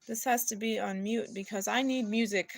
This has to be on mute because I need music.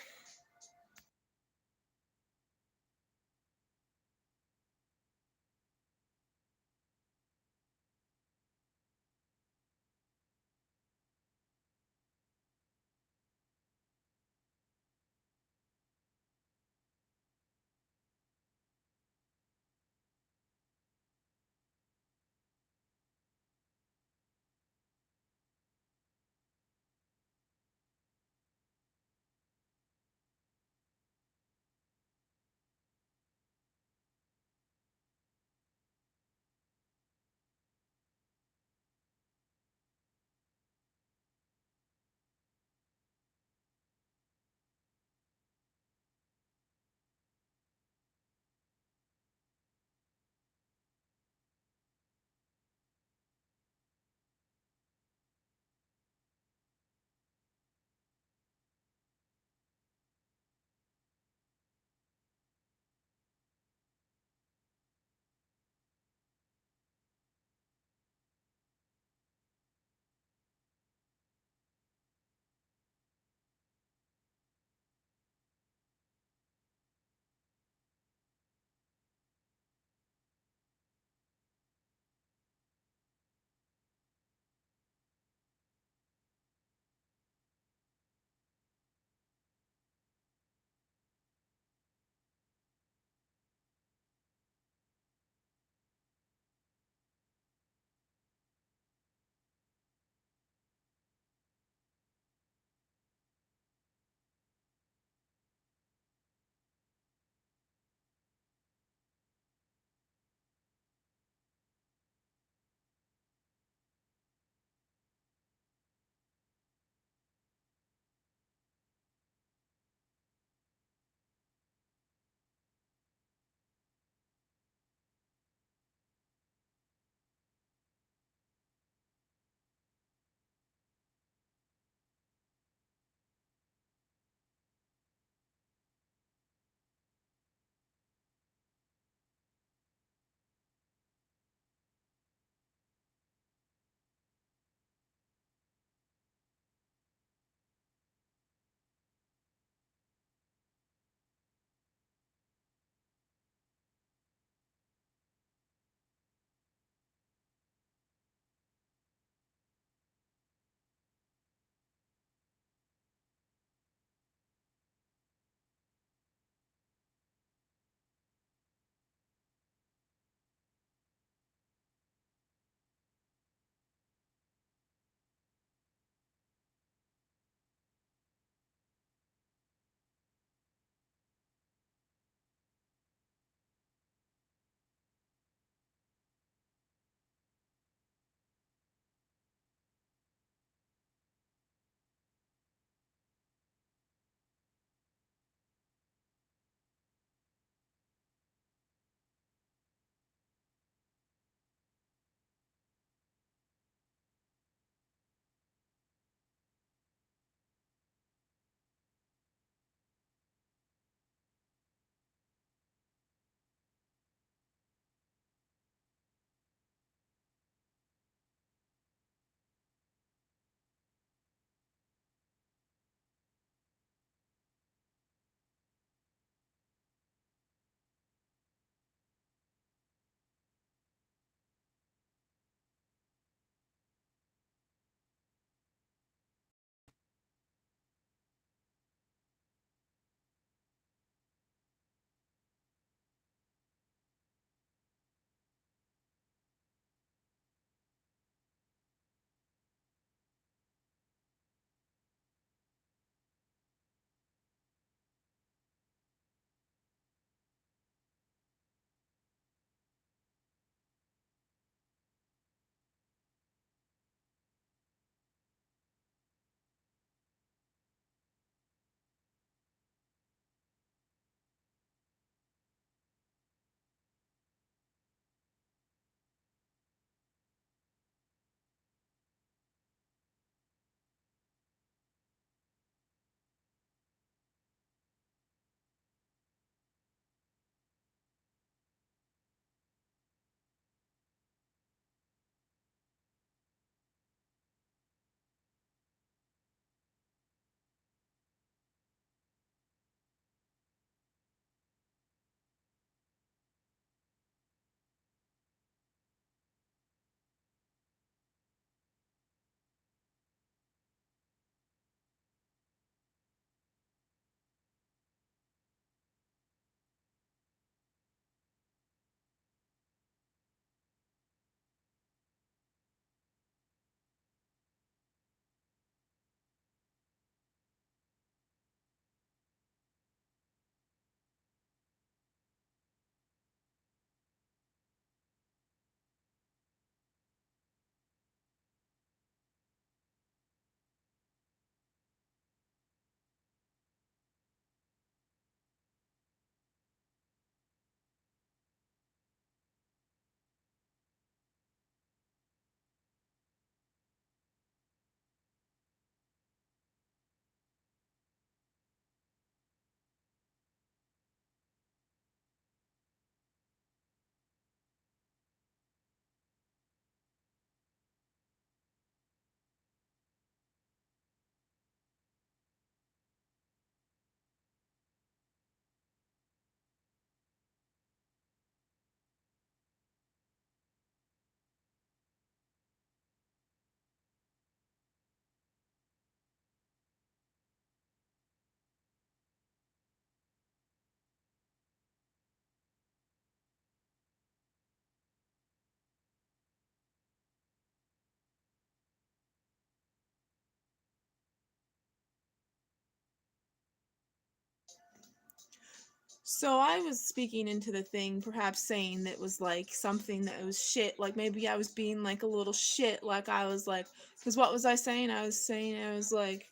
So I was speaking into the thing, perhaps saying that was like something that was shit. Like maybe I was being like a little shit. Like I was like, because what was I saying? I was like,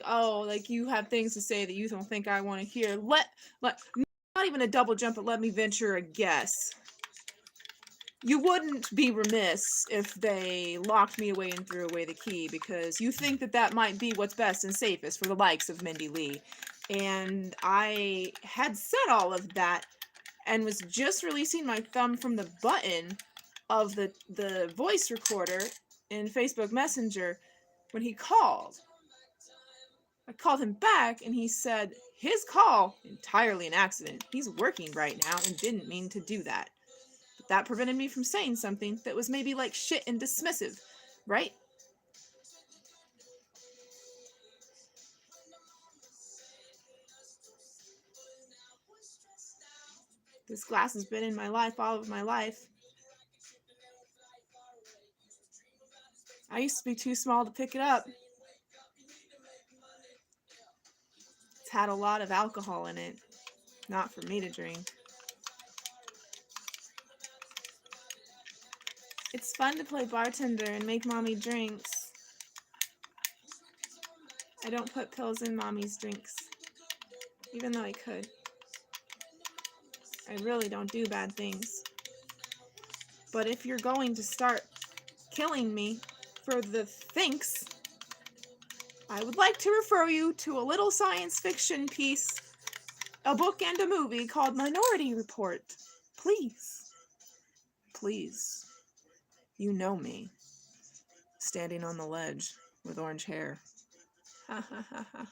oh, like you have things to say that you don't think I want to hear. Like, not even a double jump, but let me venture a guess. You wouldn't be remiss if they locked me away and threw away the key because you think that that might be what's best and safest for the likes of Mindy Lee. And I had said all of that and was just releasing my thumb from the button of the voice recorder in Facebook Messenger when he called. I called him back and he said his call entirely an accident. He's working right now and didn't mean to do that. But that prevented me from saying something that was maybe like shit and dismissive, right? This glass has been in my life all of my life. I used to be too small to pick it up. It's had a lot of alcohol in it. Not for me to drink. It's fun to play bartender and make mommy drinks. I don't put pills in mommy's drinks, even though I could. I really don't do bad things. But if you're going to start killing me for the thinks, I would like to refer you to a little science fiction piece, a book and a movie called Minority Report. Please, please, you know me, standing on the ledge with orange hair. Ha ha ha ha ha.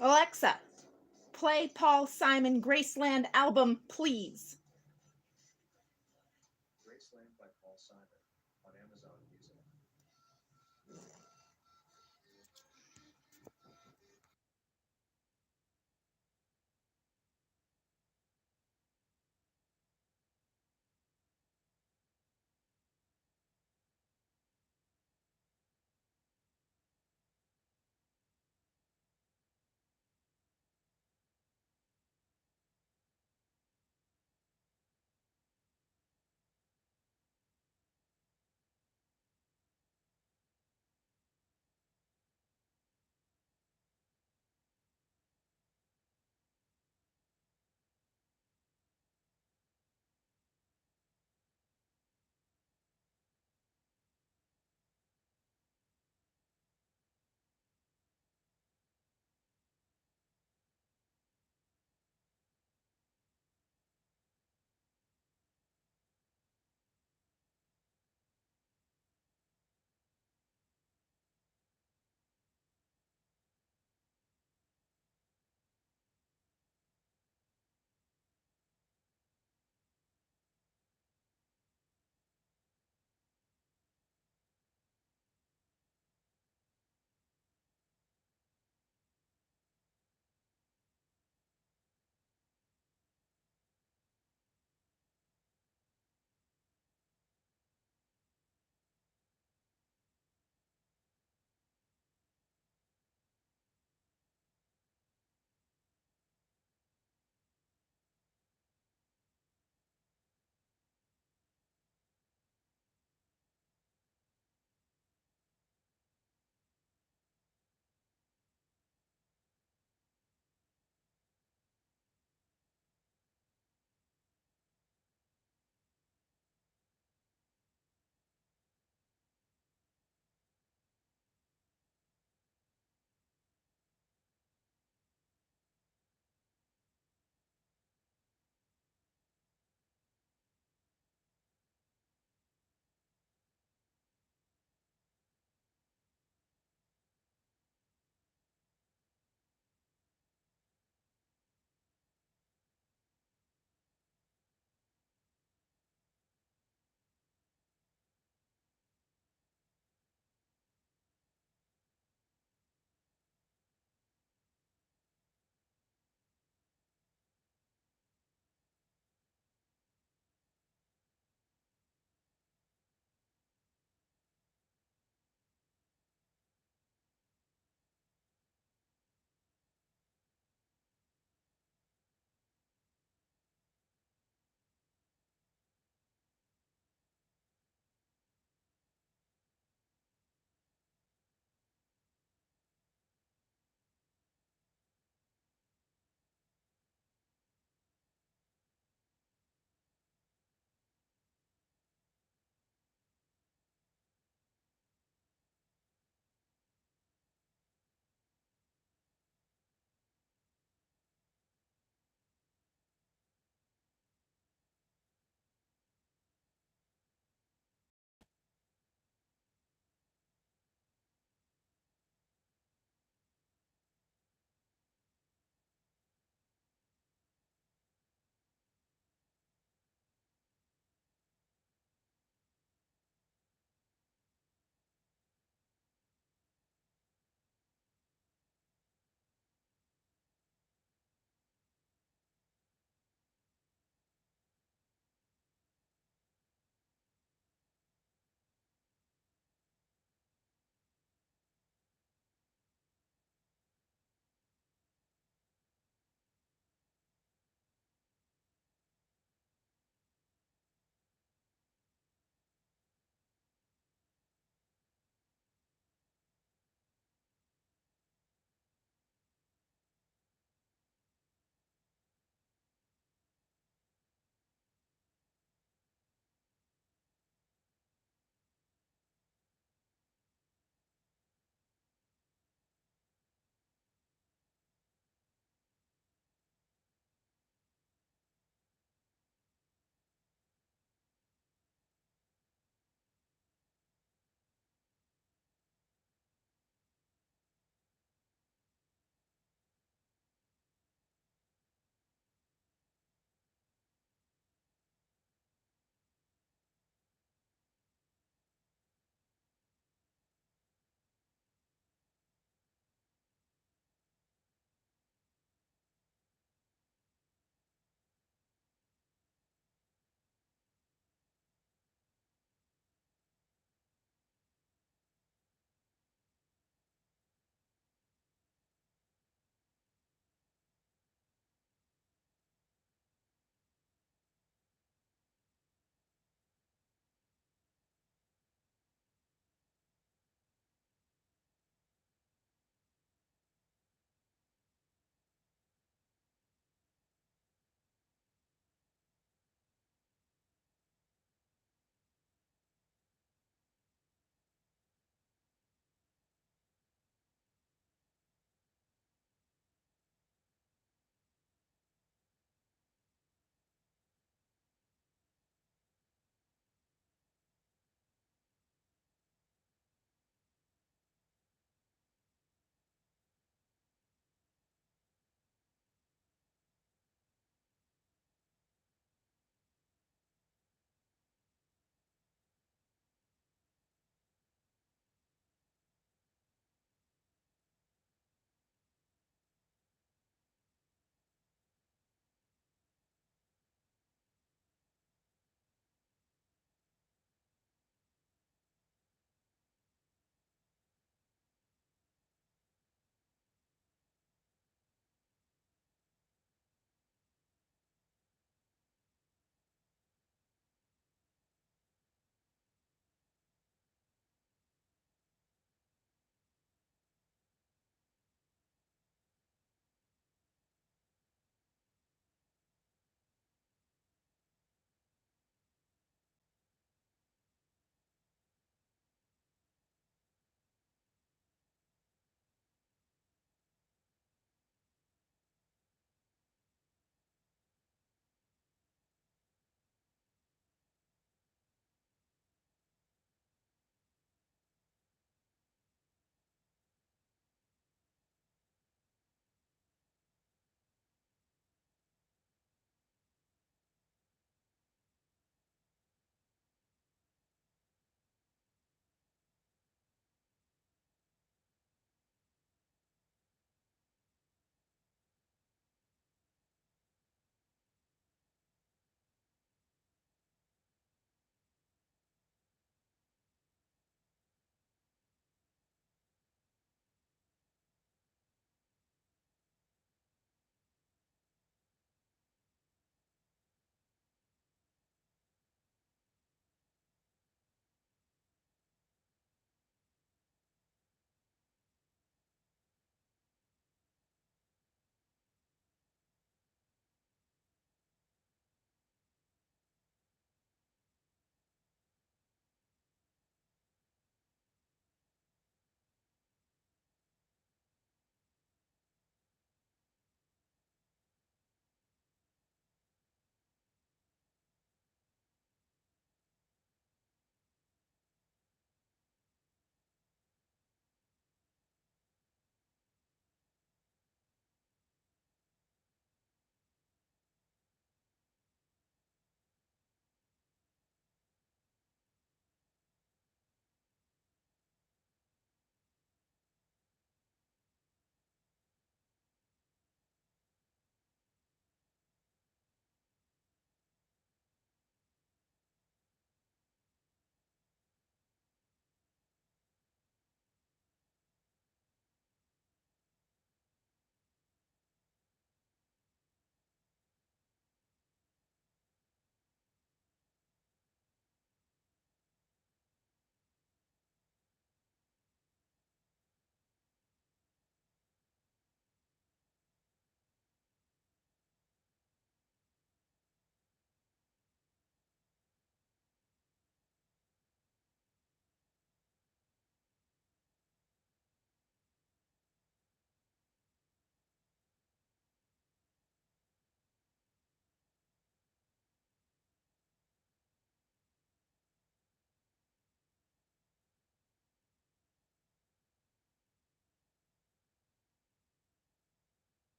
Alexa, play Paul Simon Graceland album, please. Graceland by Paul Simon on Amazon Music.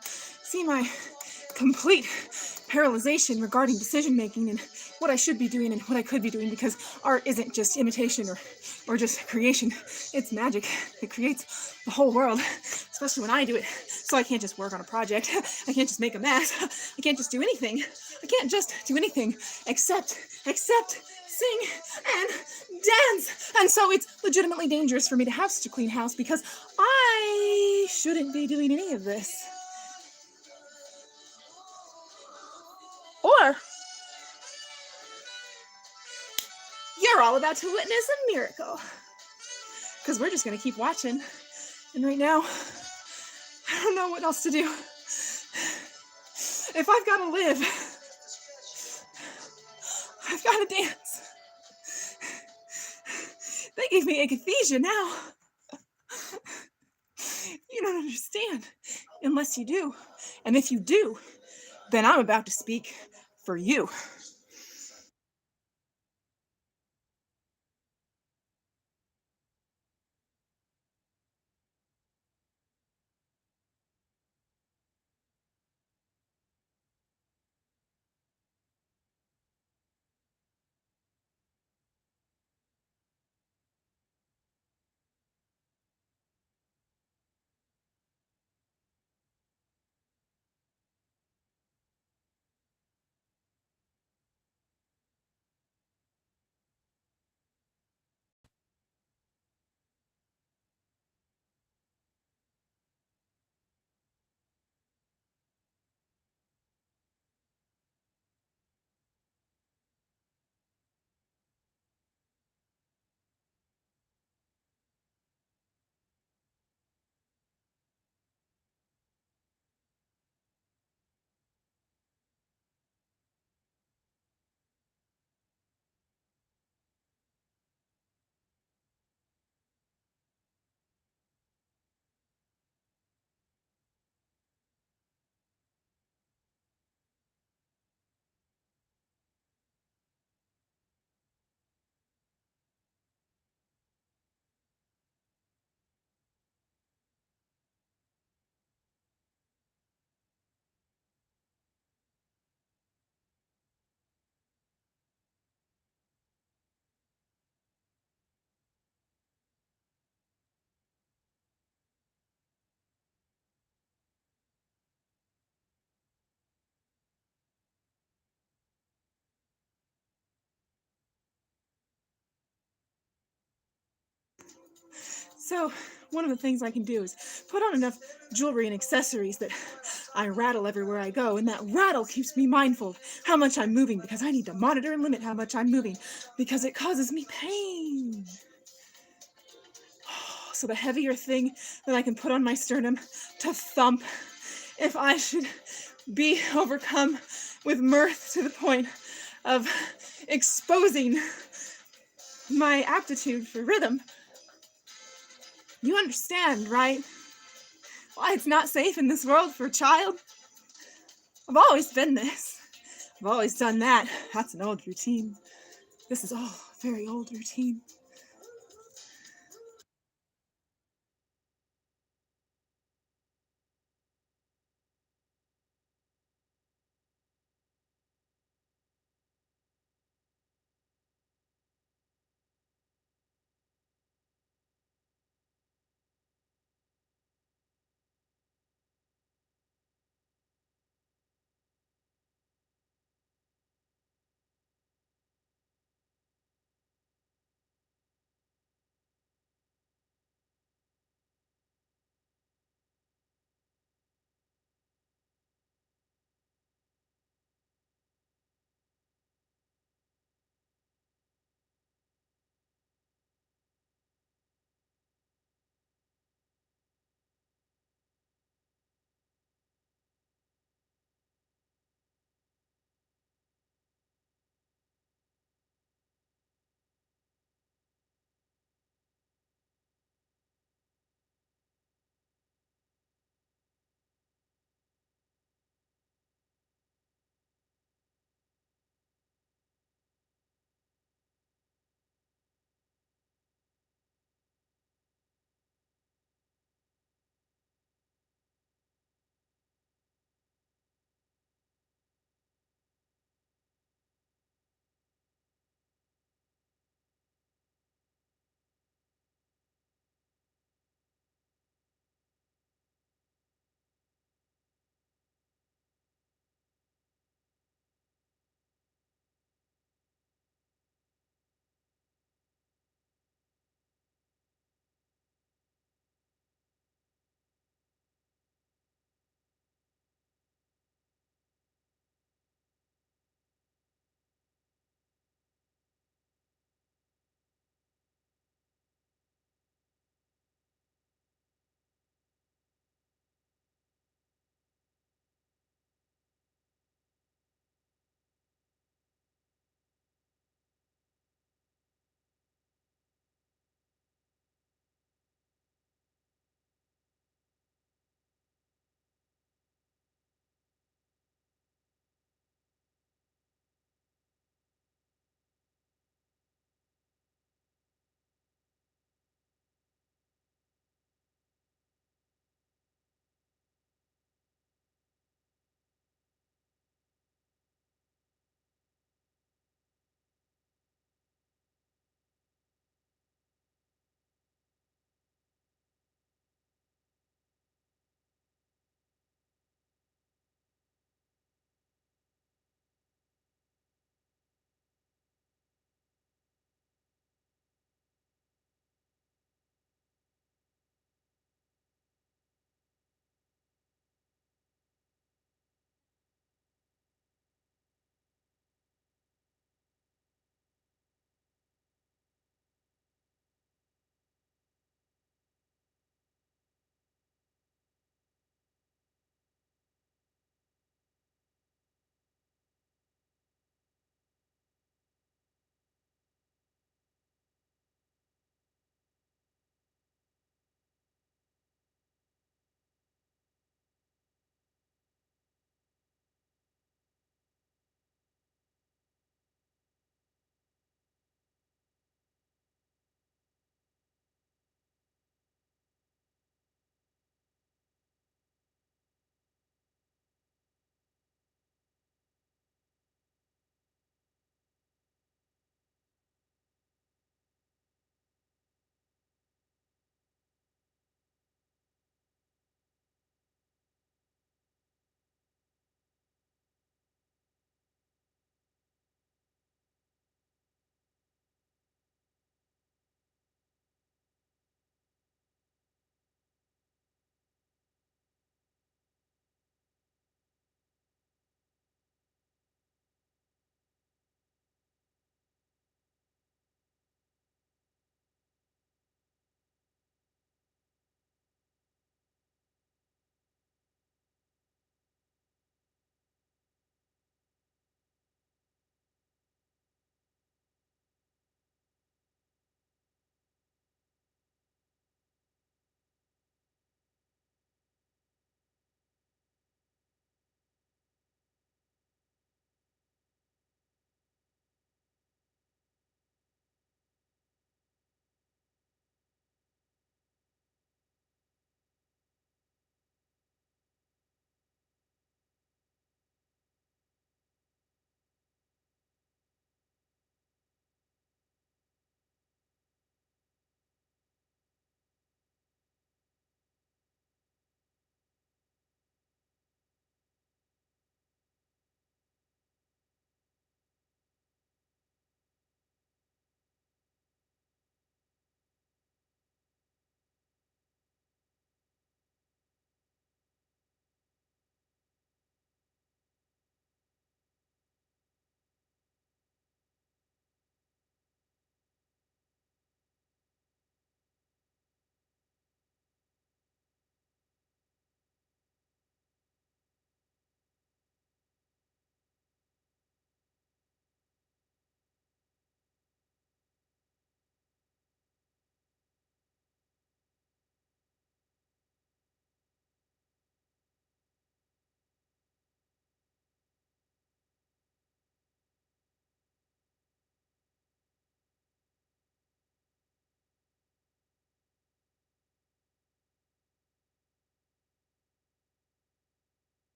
See my complete paralyzation regarding decision making and what I should be doing and what I could be doing, because art isn't just imitation or just creation. It's magic. It creates the whole world, especially when I do it. So I can't just work on a project. I can't just make a mess. I can't just do anything. I can't just do anything except sing and dance. And so it's legitimately dangerous for me to have such a clean house, because I shouldn't be doing any of this. Or you're all about to witness a miracle. Because we're just going to keep watching. And right now, I don't know what else to do. If I've got to live, I've got to dance. They gave me akathisia now. You don't understand. Unless you do. And if you do, then I'm about to speak for you. So, one of the things I can do is put on enough jewelry and accessories that I rattle everywhere I go, and that rattle keeps me mindful of how much I'm moving, because I need to monitor and limit how much I'm moving, because it causes me pain. So the heavier thing that I can put on my sternum to thump if I should be overcome with mirth to the point of exposing my aptitude for rhythm. You understand, right? Why it's not safe in this world for a child? I've always been this. I've always done that. That's an old routine. This is all a very old routine.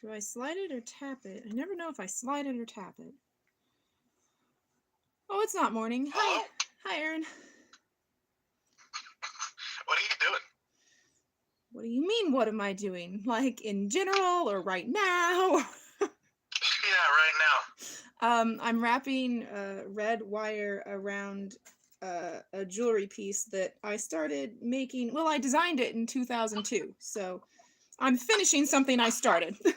Do I slide it or tap it? I never know if I slide it or tap it. Oh, it's not morning. Hello? Hi, Aaron. What are you doing? What do you mean, what am I doing? Like, in general or right now? Yeah, right now. I'm wrapping red wire around a jewelry piece that I started making. Well, I designed it in 2002, so I'm finishing something I started. Okay.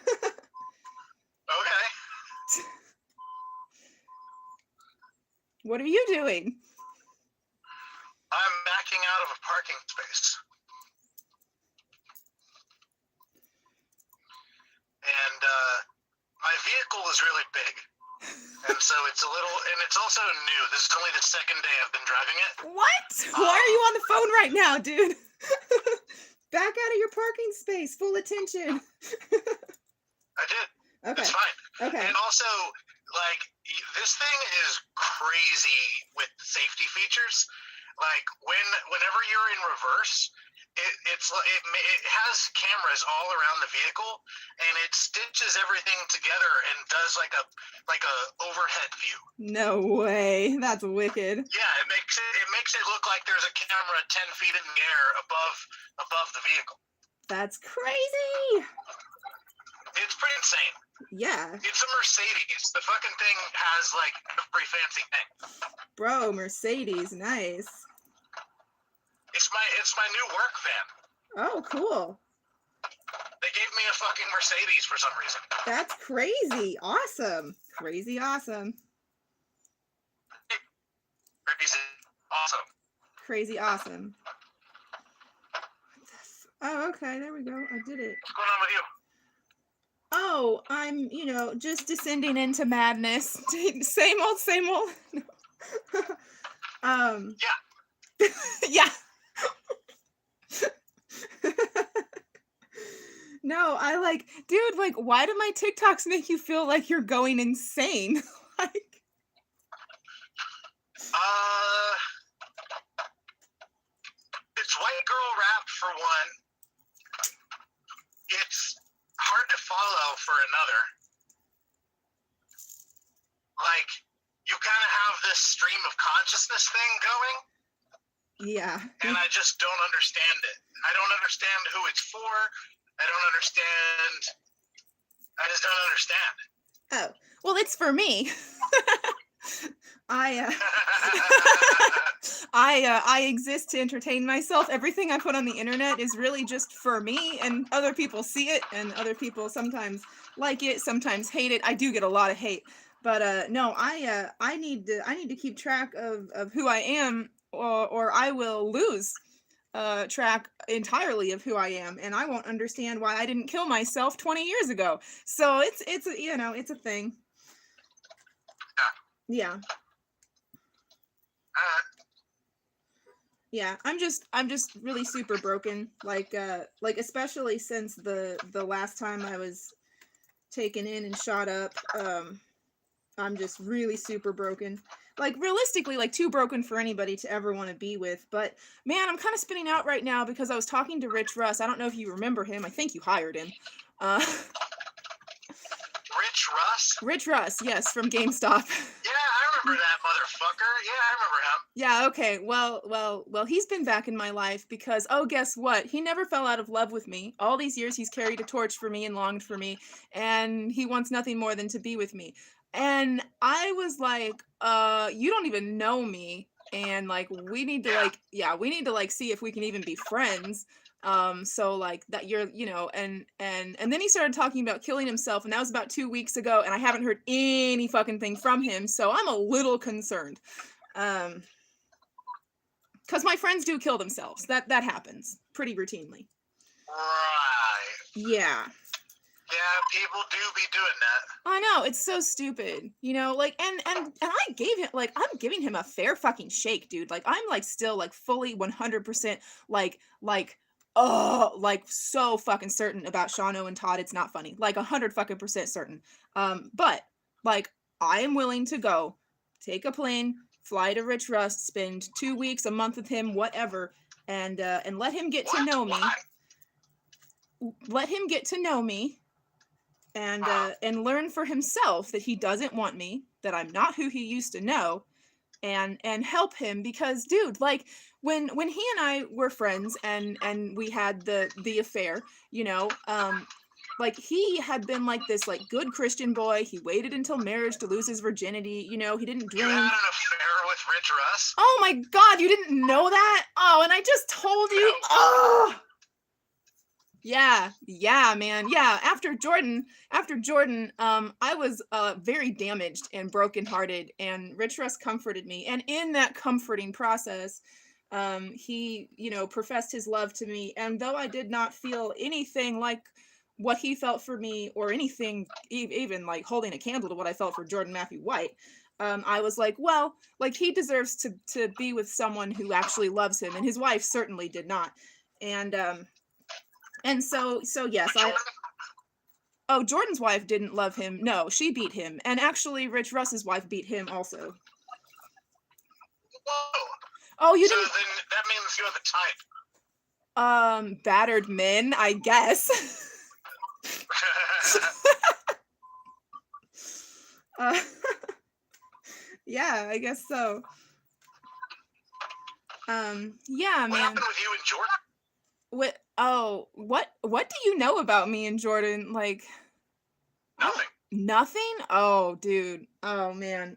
What are you doing? I'm backing out of a parking space. And my vehicle is really big. And so it's a little, and it's also new. This is only the second day I've been driving it. What? Why are you on the phone right now, dude? Back out of your parking space. Full attention. I did. Okay. It's fine. Okay. And also, like, this thing is crazy with safety features. Like, whenever you're in reverse, it has cameras all around the vehicle, and it stitches everything together and does like a overhead view. No way. That's wicked. Yeah, it makes it look like there's a camera 10 feet in the air above the vehicle. That's crazy. It's pretty insane. Yeah. It's a Mercedes. The fucking thing has like a pretty fancy thing. Bro, Mercedes, nice. It's my new work van. Oh, cool. They gave me a fucking Mercedes for some reason. That's crazy. Awesome. Crazy awesome. Crazy awesome. Crazy awesome. Oh, okay. There we go. I did it. What's going on with you? Oh, I'm, just descending into madness. Same old, same old. Yeah. Yeah. No, dude, why do my TikToks make you feel like you're going insane? It's white girl rap for one. It's hard to follow for another. Like, you kind of have this stream of consciousness thing going. Yeah. And I just don't understand it. I don't understand who it's for. I don't understand. I just don't understand. Oh, well, it's for me. I exist to entertain myself. Everything I put on the internet is really just for me, and other people see it, and other people sometimes like it, sometimes hate it. I do get a lot of hate, but no, I need to keep track of who I am, or I will lose track entirely of who I am, and I won't understand why I didn't kill myself 20 years ago. So it's it's a thing. Yeah. Yeah, I'm just really super broken. Like especially since the last time I was taken in and shot up, I'm just really super broken. Like, realistically, like, too broken for anybody to ever want to be with. But, man, I'm kind of spinning out right now because I was talking to Rich Russ. I don't know if you remember him. I think you hired him. Rich Russ? Rich Russ, yes, from GameStop. Yeah, I remember that motherfucker. Yeah, I remember him. Yeah, okay. Well, he's been back in my life because, oh, guess what? He never fell out of love with me. All these years he's carried a torch for me and longed for me, and he wants nothing more than to be with me. And I was like, you don't even know me, and like we need to see if we can even be friends. So like that you're, and then he started talking about killing himself, and that was about 2 weeks ago, and I haven't heard any fucking thing from him, so I'm a little concerned. Because my friends do kill themselves. That happens pretty routinely. Right. Yeah. Yeah, people do be doing that. I know, it's so stupid. Like, and I gave him, like, I'm giving him a fair fucking shake, dude. Like, I'm like still like fully 100% like so fucking certain about Shauno and Todd. It's not funny. Like 100 fucking % certain. But like I am willing to go take a plane, fly to Rich Rust, spend 2 weeks, a month with him, whatever, and let him get to know me. Why? Let him get to know me. and learn for himself that he doesn't want me, that I'm not who he used to know, and help him. Because dude, like when he and I were friends and we had the affair, you know, like he had been like this like good Christian boy. He waited until marriage to lose his virginity, you know, he didn't You had drink. an affair with Rich Russ? Oh my god, you didn't know that? Oh, and I just told you. No. Oh. Yeah, man. Yeah, after Jordan, I was very damaged and brokenhearted, and Rich Russ comforted me. And in that comforting process, he, you know, professed his love to me. And though I did not feel anything like what he felt for me, or anything even like holding a candle to what I felt for Jordan Matthew White, I was like, well, like he deserves to be with someone who actually loves him, and his wife certainly did not. And so yes, Jordan's wife didn't love him. No, she beat him. And actually Rich Russ's wife beat him also. Whoa. Oh, you So didn't. then that means you have a type. Battered men, I guess. uh, yeah, I guess so. Yeah, What man. happened with you and Jordan? What do you know about me and Jordan? Like, Nothing. nothing? Oh, dude. Oh, man.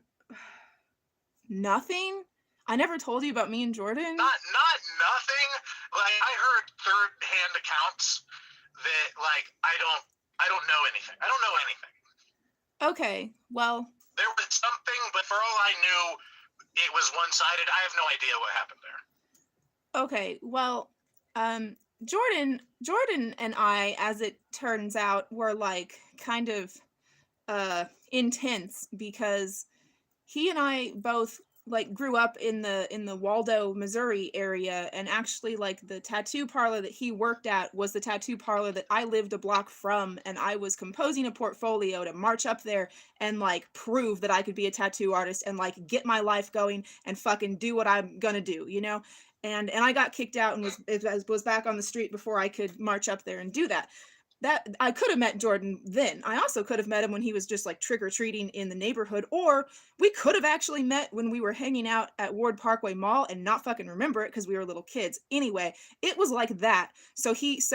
Nothing? I never told you about me and Jordan? Not nothing. Like I heard third-hand accounts that like I don't know anything. I don't know anything. Okay, well, There was something, but for all I knew, it was one-sided. I have no idea what happened there. okay, well, Jordan and I, as it turns out, were like kind of intense, because he and I both like grew up in the Waldo, Missouri area, and actually like the tattoo parlor that he worked at was the tattoo parlor that I lived a block from, and I was composing a portfolio to march up there and like prove that I could be a tattoo artist and like get my life going and fucking do what I'm gonna do, you know? And I got kicked out and was back on the street before I could march up there and do that. That I could have met Jordan then. I also could have met him when he was just like trick-or-treating in the neighborhood, or we could have actually met when we were hanging out at Ward Parkway Mall and not fucking remember it because we were little kids. Anyway, it was like that. So he's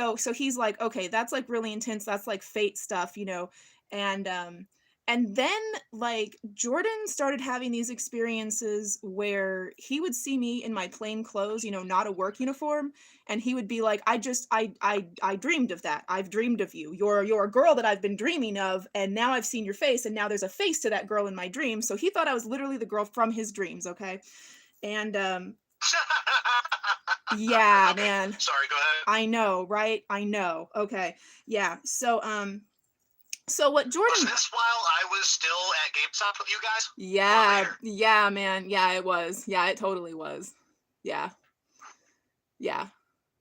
like, okay, that's like really intense. That's like fate stuff, you know. And then like Jordan started having these experiences where he would see me in my plain clothes, you know, not a work uniform, and he would be like, I dreamed of that. I've dreamed of you. You're a girl that I've been dreaming of, and now I've seen your face, and now there's a face to that girl in my dream. So he thought I was literally the girl from his dreams, okay? And yeah, Okay, man. sorry, go ahead. I know, right? I know. Okay. Yeah. So what Was Jordan this while I was still at GameStop with you guys? Yeah, later? yeah, man. Yeah, it was. Yeah, it totally was. Yeah. Yeah.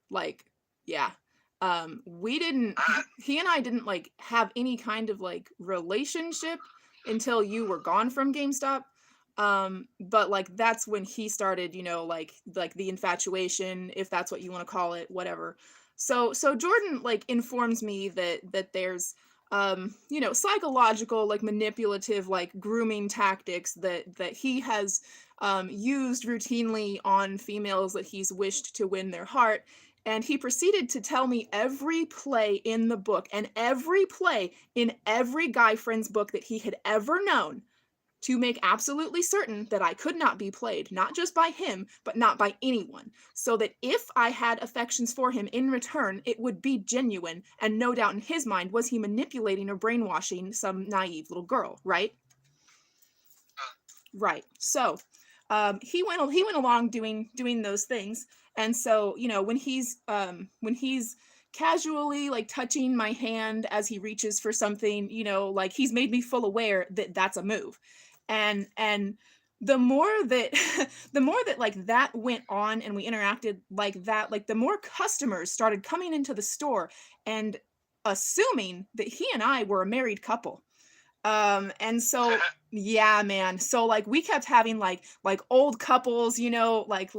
Like, yeah. We didn't he and I didn't like have any kind of like relationship until you were gone from GameStop. But like that's when he started, you know, like the infatuation, if that's what you want to call it, whatever. So Jordan like informs me that there's you know, psychological, like manipulative, like grooming tactics that he has used routinely on females that he's wished to win their heart. And he proceeded to tell me every play in the book and every play in every guy friend's book that he had ever known, to make absolutely certain that I could not be played, not just by him, but not by anyone, so that if I had affections for him in return, it would be genuine, and no doubt in his mind was he manipulating or brainwashing some naive little girl, right? Right. So he went along doing those things, and so you know when he's casually like touching my hand as he reaches for something, you know, like he's made me full aware that that's a move. And the more that like that went on and we interacted like that, like the more customers started coming into the store and assuming that he and I were a married couple. And so yeah, man, so like we kept having like old couples, you know, like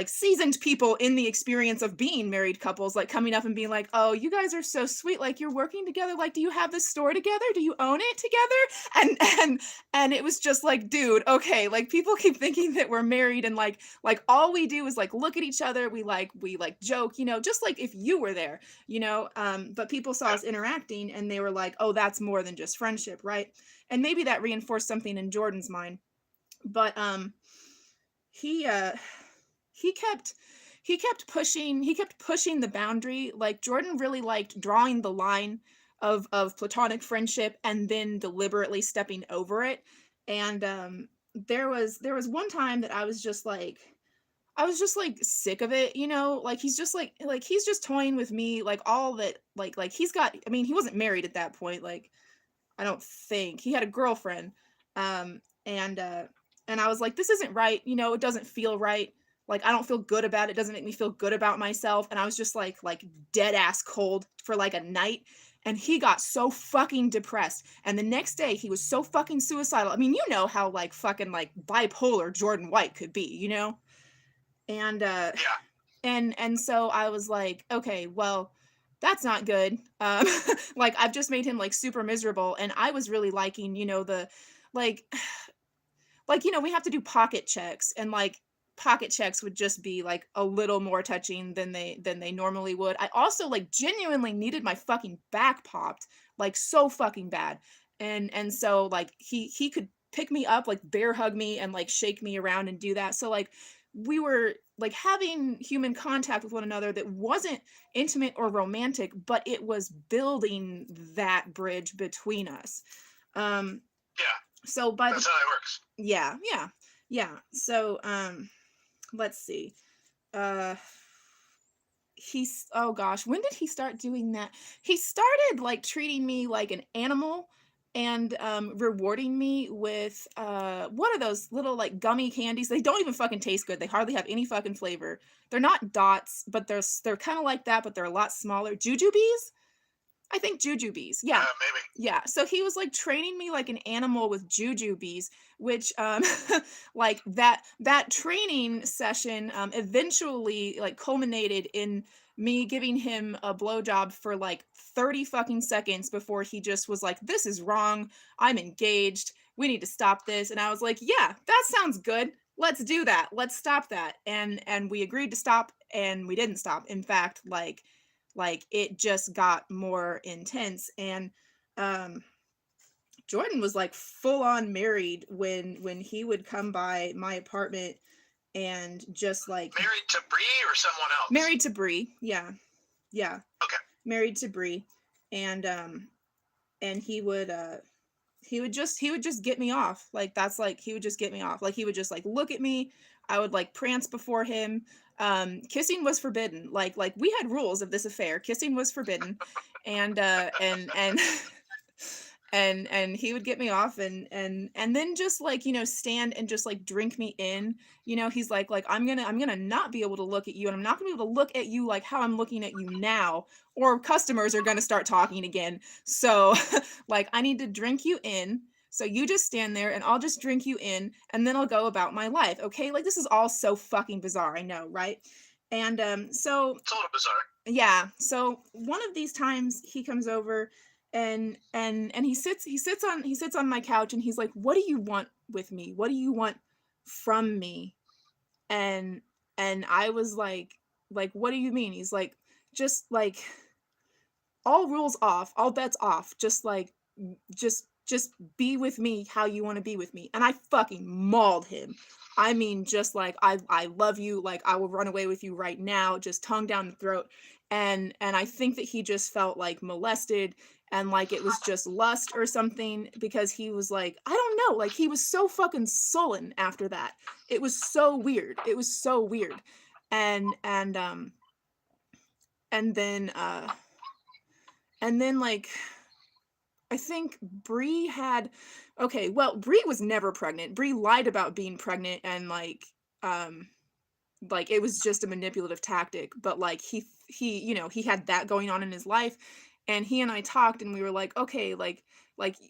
seasoned people in the experience of being married couples, like coming up and being like, oh, you guys are so sweet, like you're working together, like do you have this store together, do you own it together? And it was just like, dude, okay, like people keep thinking that we're married, and like all we do is like look at each other, we joke, you know, just like if you were there, you know. But people saw us interacting and they were like, oh, that's more than just friendship, right? And maybe that reinforced something in Jordan's mind. But he kept pushing the boundary. Like Jordan really liked drawing the line of platonic friendship and then deliberately stepping over it. And there was one time that I was just like sick of it, you know, like he's just toying with me, like all that, like he's got, I mean, he wasn't married at that point, like I don't think he had a girlfriend. And I was like, this isn't right, you know, it doesn't feel right. Like I don't feel good about it. It doesn't make me feel good about myself. And I was just like dead ass cold for like a night. And he got so fucking depressed. And the next day he was so fucking suicidal. I mean, you know how like fucking like bipolar Jordan White could be, you know? And and so I was like, okay, well, that's not good. Like I've just made him like super miserable. And I was really liking, you know, the like you know, we have to do pocket checks, and like pocket checks would just be like a little more touching than they normally would. I also like genuinely needed my fucking back popped, like so fucking bad. And so like he could pick me up, like bear hug me and like shake me around and do that. So like we were like having human contact with one another that wasn't intimate or romantic, but it was building that bridge between us. Yeah. So by that's how it works. Yeah. So let's see. He's, oh gosh, when did he start doing that? He started like treating me like an animal and rewarding me with what are those little like gummy candies? They don't even fucking taste good. They hardly have any fucking flavor. They're not dots, but they're kind of like that, but they're a lot smaller. Jujubes? I think jujubes. Yeah. Maybe. Yeah. So he was like training me like an animal with jujubes, which like that training session eventually like culminated in me giving him a blowjob for like 30 fucking seconds before he just was like, this is wrong. I'm engaged. We need to stop this. And I was like, yeah, that sounds good. Let's do that. Let's stop that. And we agreed to stop, and we didn't stop. In fact, like it just got more intense. And Jordan was like full on married when he would come by my apartment and just like married to Bree or someone else. Married to Bree. Yeah. Okay. Married to Bree. And he would just get me off. Like that's like he would just get me off. Like he would just like look at me. I would like prance before him. Kissing was forbidden. Like we had rules of this affair. Kissing was forbidden. And and he would get me off, and then just like, you know, stand and just like drink me in. You know, he's like I'm gonna not be able to look at you, and I'm not gonna be able to look at you like how I'm looking at you now, or customers are gonna start talking again. So like I need to drink you in. So you just stand there and I'll just drink you in, and then I'll go about my life. Okay. Like this is all so fucking bizarre. I know. Right. And so it's a little bizarre. Yeah. So one of these times he comes over and he sits on my couch, and he's like, what do you want with me? What do you want from me? And I was like, what do you mean? He's like, just like all rules off, all bets off. Just like, just be with me how you want to be with me. And I fucking mauled him. I mean, just like, I love you. Like I will run away with you right now. Just tongue down the throat. And I think that he just felt like molested, and like it was just lust or something, because he was like, I don't know, like he was so fucking sullen after that. It was so weird. And then like I think Bree had, okay, well, Bree was never pregnant. Bree lied about being pregnant, and like it was just a manipulative tactic. But like he you know, he had that going on in his life. and he and I talked, and we were like, okay, like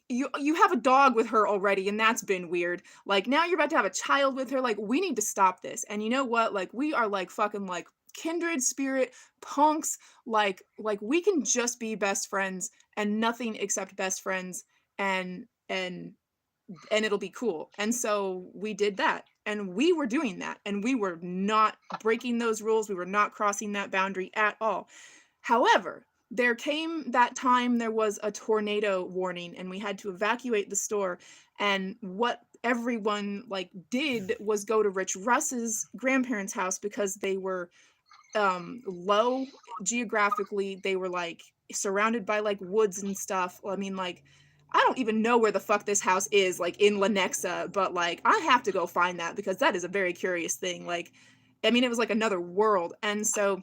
you have a dog with her already, and that's been weird. Like now you're about to have a child with her. Like we need to stop this. And you know what? Like we are like fucking like kindred spirit punks. Like we can just be best friends and nothing except best friends, and it'll be cool. And so we did that, and we were doing that, and we were not breaking those rules. We were not crossing that boundary at all. However, there came that time there was a tornado warning, and we had to evacuate the store. And what everyone like did was go to Rich Russ's grandparents' house because they were low geographically. They were like surrounded by like woods and stuff. I mean, like I don't even know where the fuck this house is, like in Lenexa, but like I have to go find that because that is a very curious thing. Like, I mean, it was like another world. And so,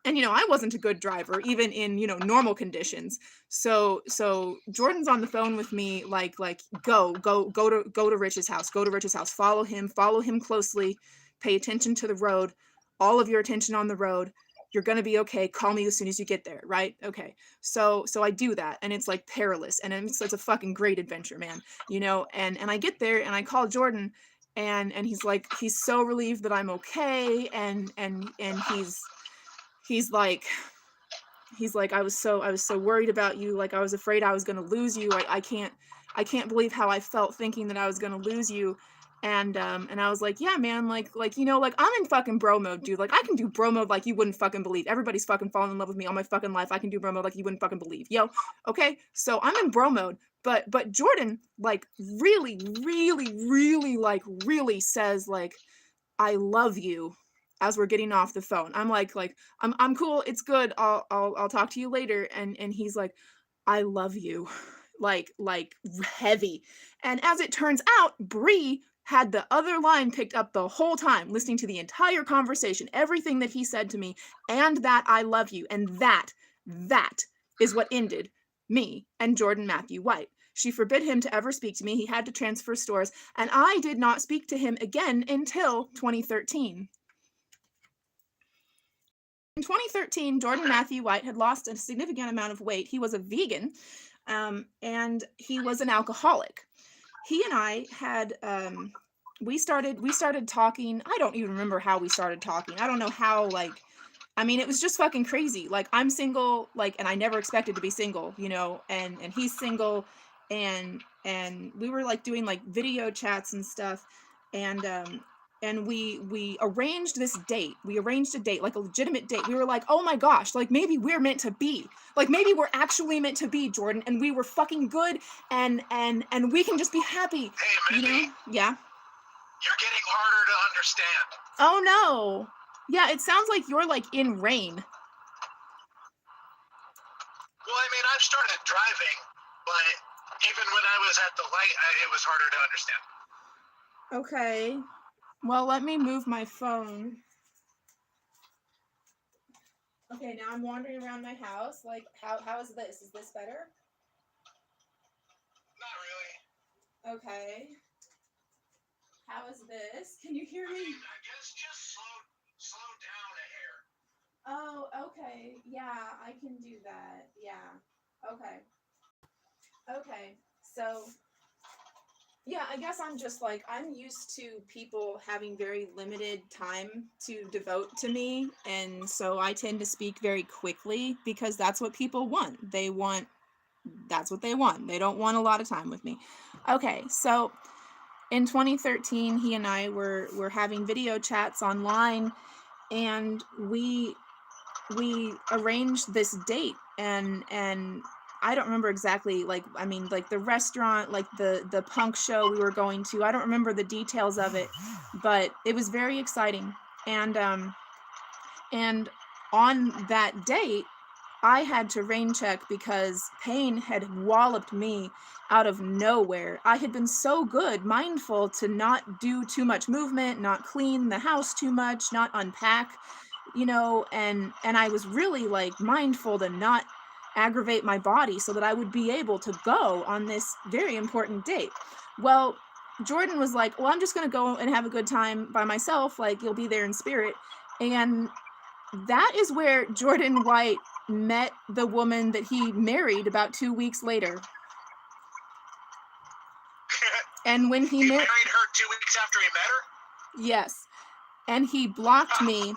and you know, I wasn't a good driver even in, you know, normal conditions. So Jordan's on the phone with me, like go to Rich's house, go to Rich's house, follow him closely, pay attention to the road, all of your attention on the road. You're gonna be okay. Call me as soon as you get there, right? Okay. So I do that, and it's like perilous, and it's a fucking great adventure, man. You know, and I get there, and I call Jordan, and he's like, he's so relieved that I'm okay, and he's like I was so worried about you. Like I was afraid I was gonna lose you. I can't believe how I felt thinking that I was gonna lose you. And I was like, yeah, man, like you know, like I'm in fucking bro mode, dude. Like I can do bro mode like you wouldn't fucking believe. Everybody's fucking falling in love with me all my fucking life. I can do bro mode like you wouldn't fucking believe. Yo, okay? So I'm in bro mode, but Jordan like really like really says like I love you as we're getting off the phone. I'm like I'm cool, it's good. I'll talk to you later. And he's like, I love you. Like heavy. And as it turns out, Bree had the other line picked up the whole time, listening to the entire conversation, everything that he said to me, and that I love you. And that is what ended me and Jordan Matthew White. She forbid him to ever speak to me. He had to transfer stores, and I did not speak to him again until 2013. In 2013, Jordan Matthew White had lost a significant amount of weight. He was a vegan, and he was an alcoholic. He and I had we started talking. I don't even remember how we started talking. I don't know how, like, I mean, it was just fucking crazy. Like I'm single, like, and I never expected to be single, you know, and he's single, and we were like doing like video chats and stuff, and we arranged this date. We arranged a date, like a legitimate date. We were like, oh my gosh, like maybe we're meant to be. Like maybe we're actually meant to be, Jordan, and we were fucking good, and we can just be happy. Hey, Mindy, you know? Yeah. You're getting harder to understand. Oh no. Yeah, it sounds like you're like in rain. Well, I mean, I've started driving, but even when I was at the light, it was harder to understand. Okay. Well, let me move my phone. Okay, now I'm wandering around my house. Like, how is this? Is this better? Not really. Okay. How is this? Can you hear me? I guess just slow down a hair. Oh, okay. Yeah, I can do that. Yeah. Okay. Okay. So, yeah, I guess I'm just like, I'm used to people having very limited time to devote to me. And so I tend to speak very quickly because that's what people want. That's what they want. They don't want a lot of time with me. Okay. So in 2013, he and I were having video chats online, and we arranged this date, and I don't remember exactly, like, I mean, like the restaurant, like the punk show we were going to. I don't remember the details of it, but it was very exciting. And on that date, I had to rain check because pain had walloped me out of nowhere. I had been so good, mindful to not do too much movement, not clean the house too much, not unpack, you know, and I was really like mindful to not aggravate my body so that I would be able to go on this very important date. Well, Jordan was like, well, I'm just going to go and have a good time by myself. Like, you'll be there in spirit. And that is where Jordan White met the woman that he married about 2 weeks later. And when He married her 2 weeks after he met her? yes. And he blocked me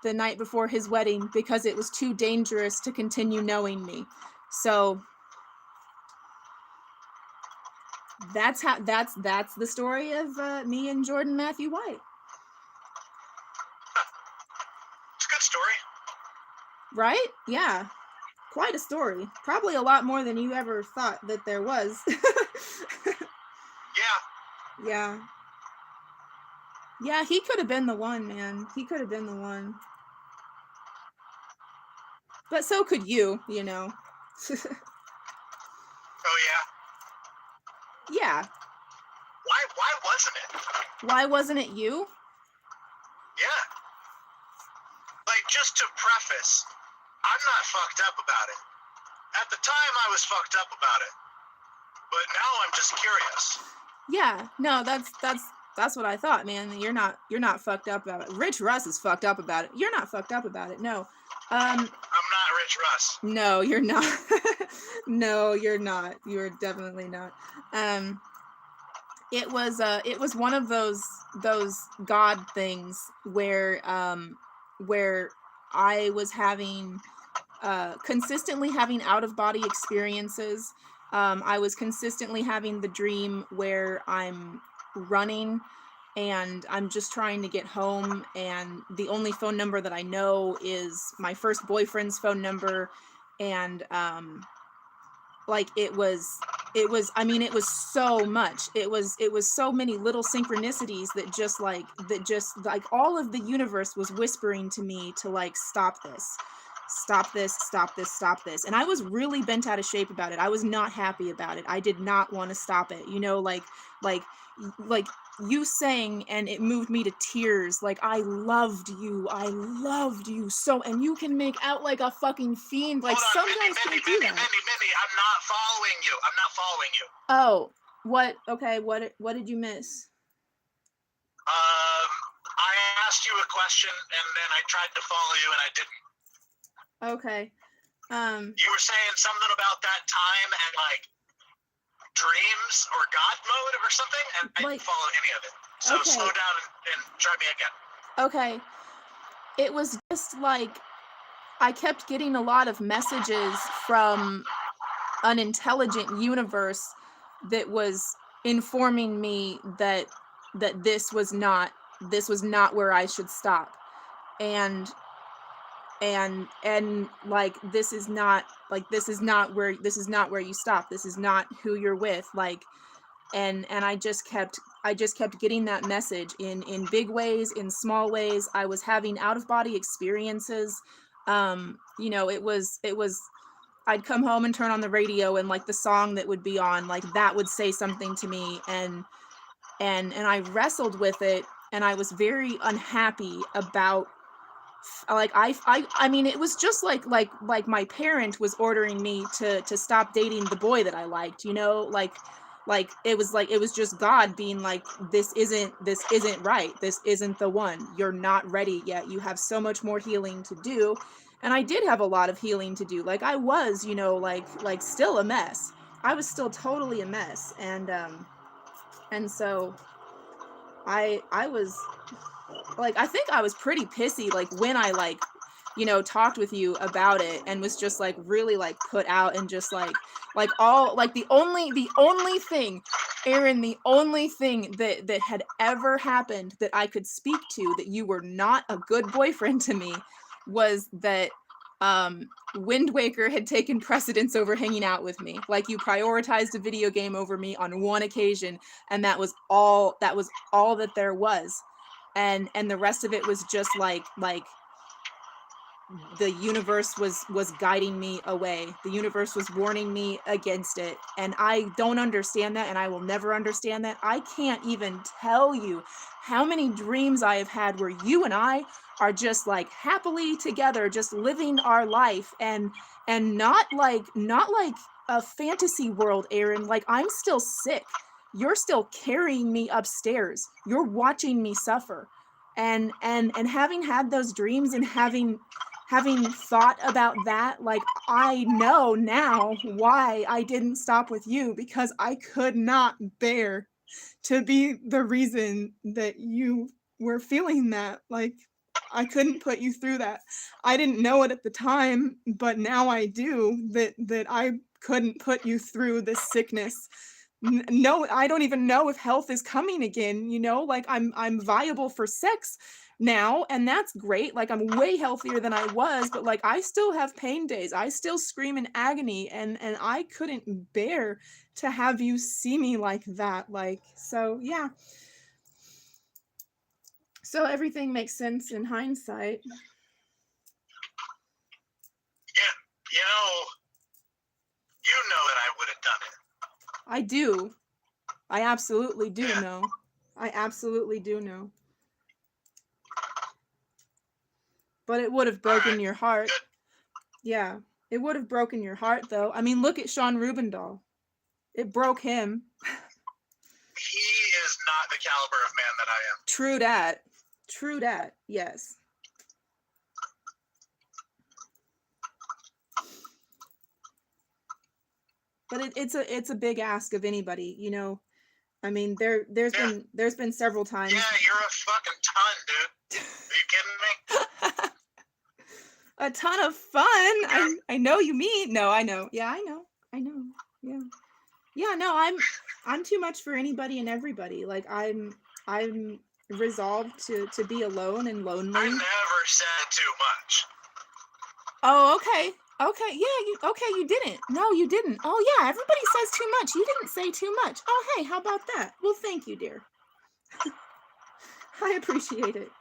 the night before his wedding because it was too dangerous to continue knowing me. So that's the story of me and Jordan Matthew White. It's a good story. Right? Yeah. Quite a story. Probably a lot more than you ever thought that there was. Yeah. Yeah. Yeah, he could have been the one, man. He could have been the one. But so could you, you know. Oh, yeah? Yeah. Why wasn't it? Why wasn't it you? Yeah. Like, just to preface, I'm not fucked up about it. At the time, I was fucked up about it. But now I'm just curious. Yeah. No, that's what I thought, man. You're not fucked up about it. Rich Russ is fucked up about it. You're not fucked up about it. No. I'm not Rich Russ. No, you're not. No, you're not. You're definitely not. It was one of those God things where I was having consistently having out of body experiences. I was consistently having the dream where I'm running and I'm just trying to get home, and the only phone number that I know is my first boyfriend's phone number. And like it was so much. It was so many little synchronicities that just like all of the universe was whispering to me to like stop this. And I was really bent out of shape about it. I was not happy about it. I did not want to stop it. You know, like you sang and it moved me to tears. Like I loved you so, and you can make out like a fucking fiend. Like some guys can't do that. Mindy, I'm not following you. Oh, what? Okay, what did you miss? I asked you a question and then I tried to follow you and I didn't. Okay. You were saying something about that time and like dreams or God mode or something, and I didn't follow any of it. So okay. Slow down and try me again. Okay. It was just like I kept getting a lot of messages from an intelligent universe that was informing me that this was not where I should stop. And like this is not where you stop. This is not who you're with. Like and I just kept getting that message in big ways, in small ways. I was having out of body experiences. You know, it was I'd come home and turn on the radio, and like the song that would be on, like that would say something to me, and I wrestled with it, and I was very unhappy about like I mean it was just like my parent was ordering me to stop dating the boy that I liked, you know, like it was just God being like, this isn't right, this isn't the one, you're not ready yet, you have so much more healing to do. And I did have a lot of healing to do. Like I was, you know, like still a mess. I was still totally a mess. And so I was like, I think I was pretty pissy, like when I like, you know, talked with you about it, and was just like really like put out, and just like all like the only thing, Aaron, the only thing that had ever happened that I could speak to that you were not a good boyfriend to me was that Wind Waker had taken precedence over hanging out with me. Like you prioritized a video game over me on one occasion, and that was all that there was. And the rest of it was just like the universe was guiding me away. The universe was warning me against it. And I don't understand that, and I will never understand that. I can't even tell you how many dreams I have had where you and I are just like happily together, just living our life, and not like a fantasy world, Aaron. Like I'm still sick. You're still carrying me upstairs. You're watching me suffer. And having had those dreams, and having having thought about that, like, I know now why I didn't stop with you, because I could not bear to be the reason that you were feeling that. Like, I couldn't put you through that. I didn't know it at the time, but now I do, that I couldn't put you through this sickness. No, I don't even know if health is coming again, you know? Like, I'm viable for sex now, and that's great. Like, I'm way healthier than I was, but like, I still have pain days. I still scream in agony, and I couldn't bear to have you see me like that. Like, so yeah. So everything makes sense in hindsight. Yeah, you know that I would have done it. I do. I absolutely do Yeah. know. I absolutely do know. But it would have broken Alright, your heart. good. Yeah. It would have broken your heart, though. I mean, look at Sean Rubendahl. It broke him. He is not the caliber of man that I am. True dat. True dat. Yes. But it's a big ask of anybody, you know. I mean, there's Yeah. been several times. Yeah, you're a fucking ton, dude. Are you kidding me? A ton of fun. I know you mean. No, I know. Yeah, I know. Yeah. Yeah, no, I'm too much for anybody and everybody. Like, I'm resolved to be alone and lonely. I never said too much. Oh, okay. Okay, yeah, you didn't. No, you didn't. Oh yeah, everybody says too much. You didn't say too much. Oh, hey, how about that? Well, thank you, dear. I appreciate it.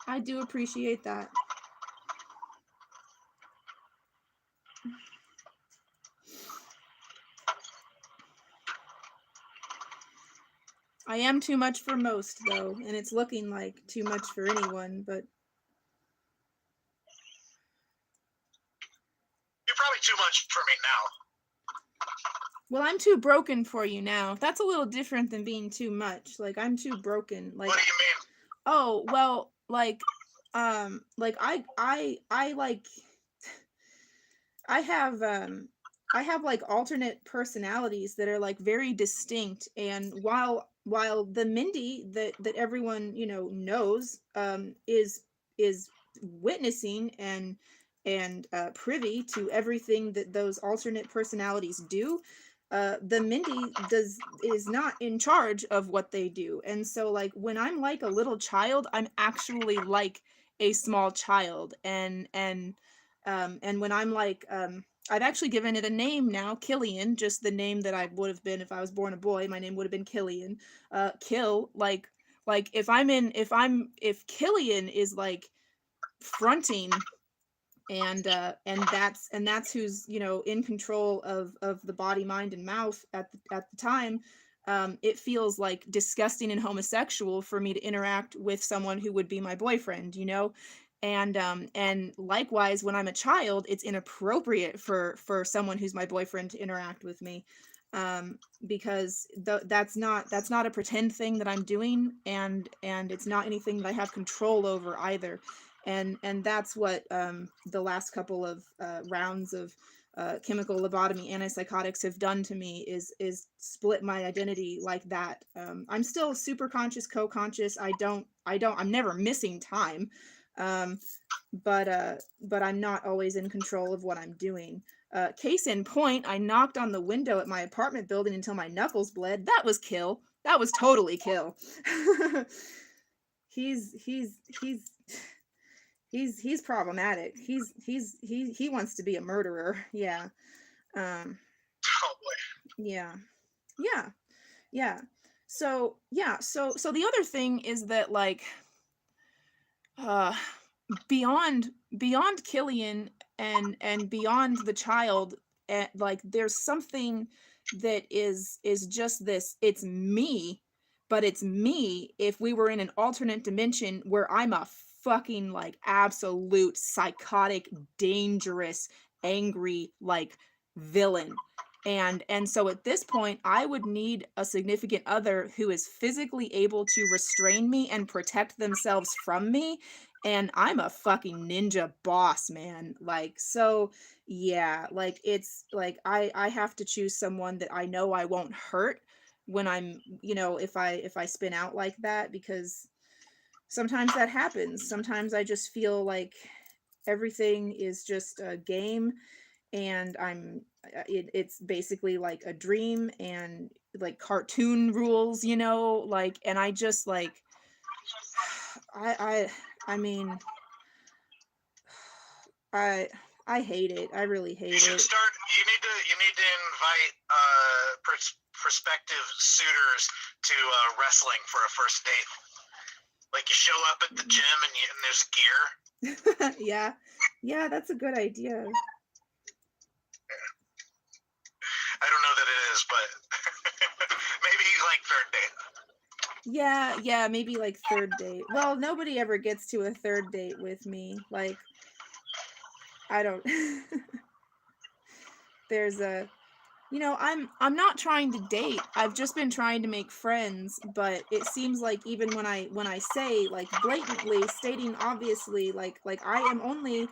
I do appreciate that. I am too much for most, though, and it's looking like too much for anyone, but You're probably too much for me now. well, I'm too broken for you now. That's a little different than being too much. Like, I'm too broken. Like, What do you mean? oh, well, like I like I have like alternate personalities that are like very distinct, and while the Mindy that everyone, you know, knows is witnessing and privy to everything that those alternate personalities do, the Mindy is not in charge of what they do. And so, like, when I'm like a little child, I'm actually like a small child. And when I'm like I've actually given it a name now, Killian, just the name that I would have been if I was born a boy. My name would have been Killian. Kill, like if Killian is like fronting, and that's who's, you know, in control of the body, mind, and mouth at the time. It feels like disgusting and homosexual for me to interact with someone who would be my boyfriend, you know. And likewise, when I'm a child, it's inappropriate for someone who's my boyfriend to interact with me, because that's not a pretend thing that I'm doing, and it's not anything that I have control over either. And that's what the last couple of rounds of chemical lobotomy antipsychotics have done to me, is split my identity like that. I'm still super conscious, co-conscious. I'm never missing time, but I'm not always in control of what I'm doing. Case in point, I knocked on the window at my apartment building until my knuckles bled. That was Kill. That was totally Kill. He's problematic. He wants to be a murderer. Yeah. Oh boy. Yeah. So the other thing is that, like, beyond Killian and beyond the child, like, there's something that is just this. It's me, but it's me if we were in an alternate dimension where I'm a fucking, like, absolute psychotic, dangerous, angry, like, villain. And so at this point, I would need a significant other who is physically able to restrain me and protect themselves from me. And I'm a fucking ninja boss, man. Like, so yeah, like it's like I have to choose someone that I know I won't hurt when I'm, if I spin out like that, because sometimes that happens. Sometimes I just feel like everything is just a game, and it's basically like a dream, and like cartoon rules, like, and I just like I mean, I I hate it. I really You hate should it. start. You need to invite prospective suitors to wrestling for a first date. Like you show up at the gym and there's gear. Yeah. Yeah, that's a good idea. I don't know that it is, but maybe like third date. Yeah, maybe like third date. Well, nobody ever gets to a third date with me. Like, I don't there's a I'm not trying to date. I've just been trying to make friends, but it seems like even when I say, like, blatantly stating obviously, like I am only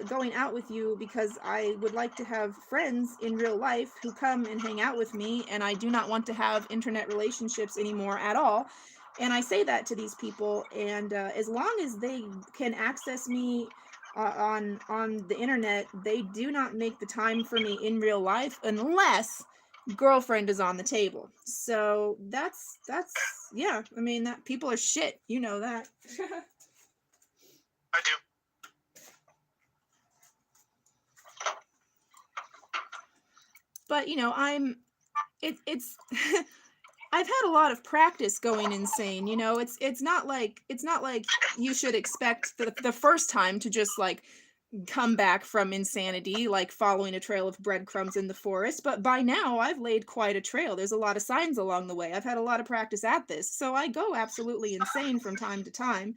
going out with you because I would like to have friends in real life who come and hang out with me, and I do not want to have internet relationships anymore at all. And I say that to these people, and as long as they can access me on the internet, they do not make the time for me in real life unless girlfriend is on the table. So that's yeah. I mean, that people are shit. You know that. I do. But it's I've had a lot of practice going insane. It's not like you should expect the first time to just like come back from insanity, like following a trail of breadcrumbs in the forest. But by now, I've laid quite a trail. There's a lot of signs along the way. I've had a lot of practice at this, so I go absolutely insane from time to time,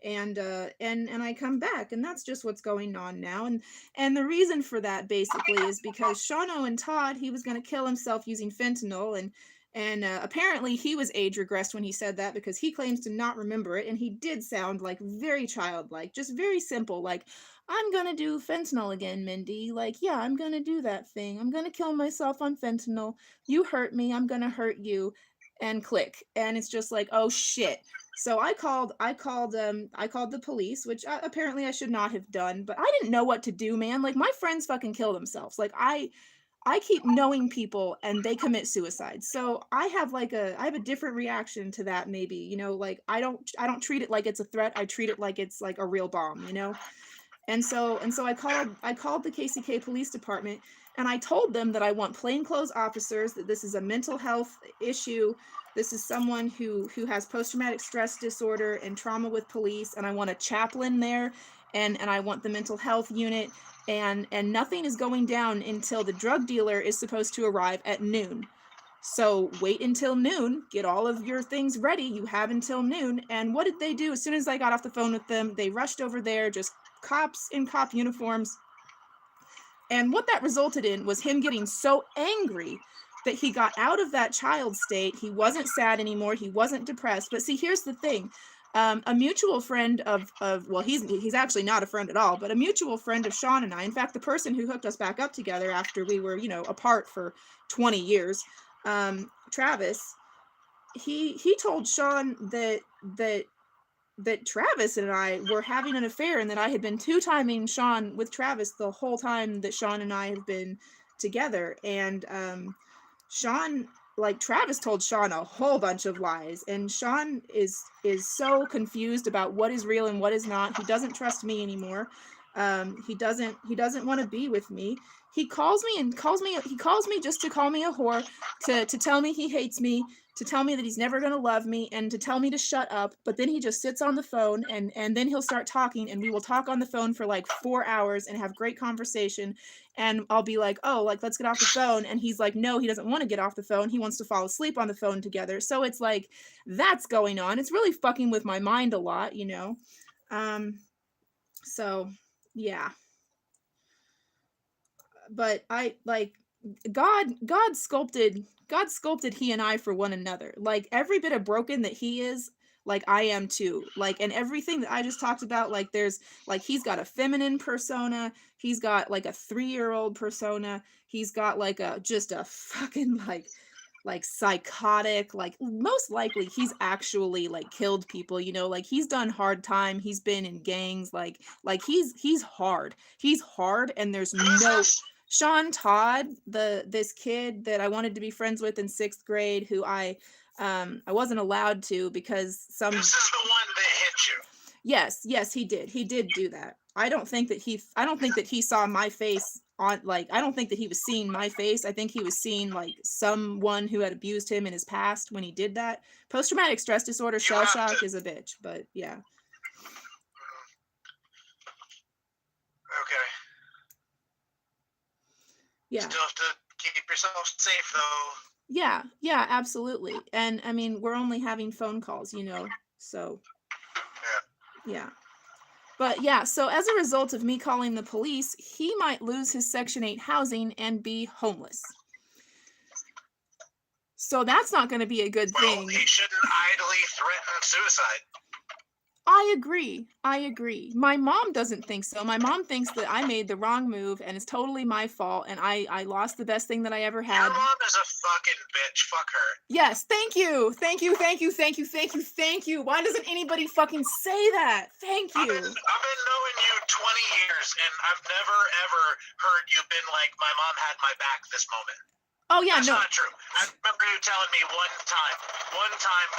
and I come back, and that's just what's going on now. And the reason for that basically is because Shauno and Todd, he was going to kill himself using fentanyl, and apparently he was age regressed when he said that, because he claims to not remember it, and he did sound like very childlike, just very simple, like, I'm gonna do fentanyl again, Mindy. Like, yeah, I'm gonna do that thing. I'm gonna kill myself on fentanyl. You hurt me, I'm gonna hurt you. And click. And it's just like, oh shit. So I called the police, which apparently I should not have done, but I didn't know what to do, man. Like, my friends fucking kill themselves. Like, I keep knowing people and they commit suicide. So I have a different reaction to that, maybe. Like, I don't treat it like it's a threat. I treat it like it's like a real bomb. And so I called the KCK police department, and I told them that I want plainclothes officers, that this is a mental health issue. This is someone who has post-traumatic stress disorder and trauma with police, and I want a chaplain there, and I want the mental health unit, and nothing is going down until the drug dealer is supposed to arrive at noon. So wait until noon, get all of your things ready. You have until noon. And what did they do? As soon as I got off the phone with them, they rushed over there, just cops in cop uniforms. And what that resulted in was him getting so angry that he got out of that child state. He wasn't sad anymore. He wasn't depressed. But see, here's the thing. A mutual friend of well, he's actually not a friend at all, but a mutual friend of Sean and I, in fact, the person who hooked us back up together after we were, apart for 20 years, Travis, he told Sean that Travis and I were having an affair, and that I had been two-timing Sean with Travis the whole time that Sean and I have been together. And Sean, like, Travis told Sean a whole bunch of lies, and Sean is so confused about what is real and what is not. He doesn't trust me anymore. He doesn't want to be with me. He calls me just to call me a whore, to tell me he hates me, to tell me that he's never going to love me, and to tell me to shut up. But then he just sits on the phone, and then he'll start talking, and we will talk on the phone for like 4 hours and have great conversation. And I'll be like, oh, like, let's get off the phone. And he's like, no, he doesn't want to get off the phone. He wants to fall asleep on the phone together. So it's like, that's going on. It's really fucking with my mind a lot. So yeah. But I, like, God sculpted he and I for one another. Like every bit of broken that he is, like I am too. Like, and everything that I just talked about, like there's like he's got a feminine persona, he's got like a 3-year-old persona, he's got like a just a fucking like psychotic, like most likely he's actually like killed people, you know, like he's done hard time, he's been in gangs, like he's hard. He's hard, and there's Who is no this? Sean Todd, this kid that I wanted to be friends with in 6th grade, who I wasn't allowed to because some This is the one that hit you. Yes, he did do that. I don't think that he saw my face on, like I don't think that he was seeing my face. I think he was seeing like someone who had abused him in his past when he did that. Post-traumatic stress disorder, You shell have shock to. is a bitch, but yeah. Okay. Yeah. Still have to keep yourself safe, though. Yeah, absolutely. And I mean, we're only having phone calls, you know. So, yeah. But yeah, so as a result of me calling the police, he might lose his Section 8 housing and be homeless. So that's not going to be a good Well, thing. he shouldn't idly threaten suicide. I agree. My mom doesn't think so. My mom thinks that I made the wrong move and it's totally my fault, and I lost the best thing that I ever had. Your mom is a fucking bitch. Fuck her. Yes, thank you. Why doesn't anybody fucking say that? Thank you. I've been knowing you 20 years, and I've never ever heard you been like, my mom had my back this moment. Oh yeah, That's no. not true. I remember you telling me one time,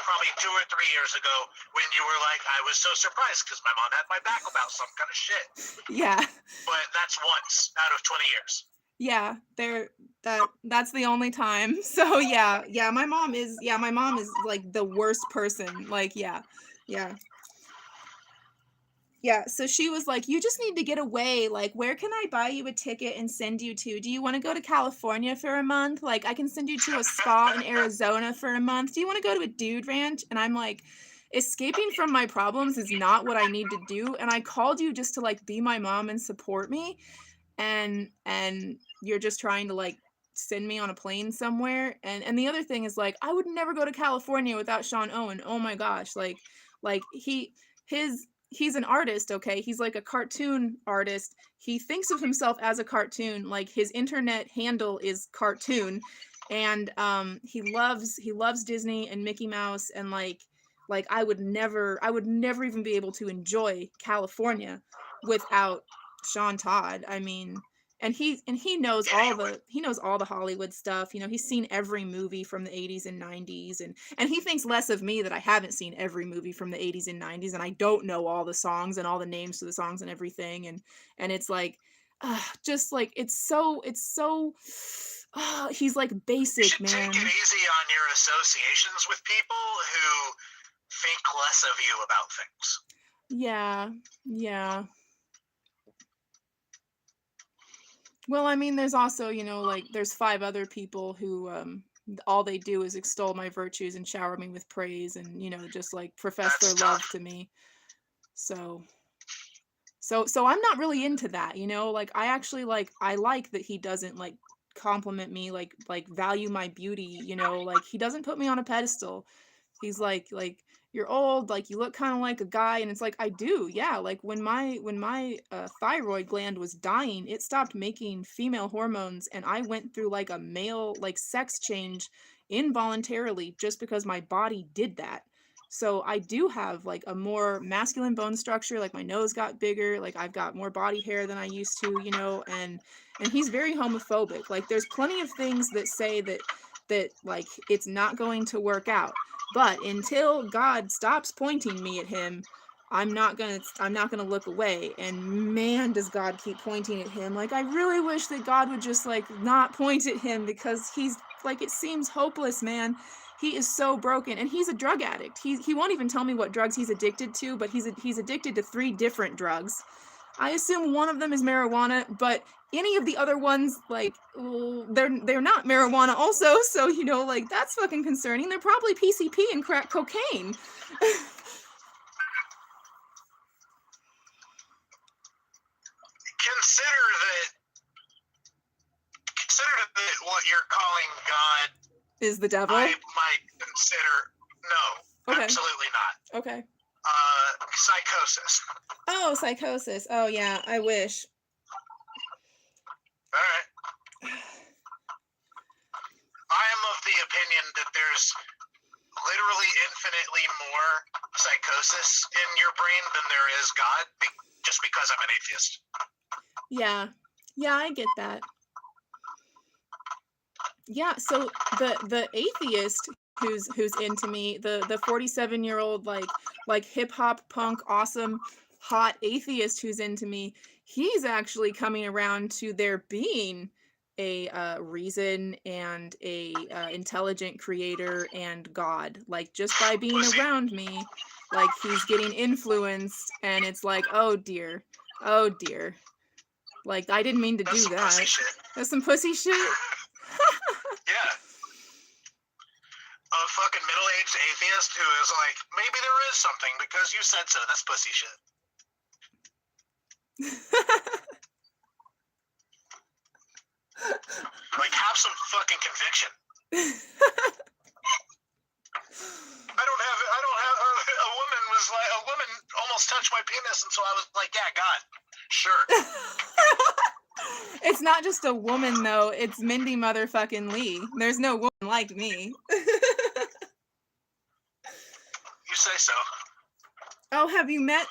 probably 2 or 3 years ago, when you were like, I was so surprised because my mom had my back about some kind of shit. Yeah. But that's once out of 20 years. Yeah, that's the only time. So yeah, my mom is like the worst person. Like yeah. Yeah, so she was like, "You just need to get away. Like, where can I buy you a ticket and send you to? Do you want to go to California for a month? Like, I can send you to a spa in Arizona for a month. Do you want to go to a dude ranch?" And I'm like, escaping from my problems is not what I need to do. And I called you just to like be my mom and support me. And you're just trying to like send me on a plane somewhere. And the other thing is like, I would never go to California without Sean Owen. Oh my gosh, like he's an artist, okay? He's like a cartoon artist. He thinks of himself as a cartoon. Like his internet handle is cartoon, and he loves Disney and Mickey Mouse, and like I would never even be able to enjoy California without Sean Todd. I mean, and he knows all the Hollywood stuff. You know, he's seen every movie from the 80s and 90s, and he thinks less of me that I haven't seen every movie from the 80s and 90s, and I don't know all the songs and all the names to the songs and everything. And it's like just like it's so he's like You basic, should man. take it easy on your associations with people who think less of you about things. Yeah. Well, I mean, there's also, you know, like there's 5 other people who all they do is extol my virtues and shower me with praise, and, you know, just like profess That's their love tough. to me. So I'm not really into that, you know? Like I actually I like that he doesn't like compliment me, like value my beauty, you know? Like he doesn't put me on a pedestal. He's like you're old, like you look kind of like a guy, and it's like I do. Yeah, like when my thyroid gland was dying, it stopped making female hormones, and I went through like a male like sex change involuntarily just because my body did that. So I do have like a more masculine bone structure, like my nose got bigger, like I've got more body hair than I used to, you know, and he's very homophobic. Like there's plenty of things that say that like it's not going to work out. But until God stops pointing me at him, I'm not gonna look away. And man, does God keep pointing at him. Like I really wish that God would just like not point at him, because he's like, it seems hopeless, man. He is so broken, and he's a drug addict. He won't even tell me what drugs he's addicted to, but he's addicted to 3 different drugs. I assume one of them is marijuana, but any of the other ones, like, they're not marijuana also, so, you know, like, that's fucking concerning. They're probably PCP and crack cocaine. Consider that what you're calling God, Is the devil? I might consider no, Okay. absolutely not. Okay. Psychosis. Oh, psychosis. Oh yeah, I wish. All right. I am of the opinion that there's literally infinitely more psychosis in your brain than there is God, just because I'm an atheist. Yeah. Yeah, I get that. Yeah, so the atheist who's into me, the 47-year-old like hip hop punk awesome hot atheist who's into me, he's actually coming around to there being a reason and a intelligent creator and God. Like just by being Pussy. around me, like he's getting influenced and it's like, oh dear. Oh dear. Like I didn't mean to That's do some that. pussy shit. That's some pussy shit. Yeah. A fucking middle-aged atheist who is like, maybe there is something because you said so. That's pussy shit. Like, have some fucking conviction. A woman almost touched my penis, and so I was like, yeah, God, sure. It's not just a woman though, it's Mindy motherfucking Lee. There's no woman like me. You say so. Oh, have you met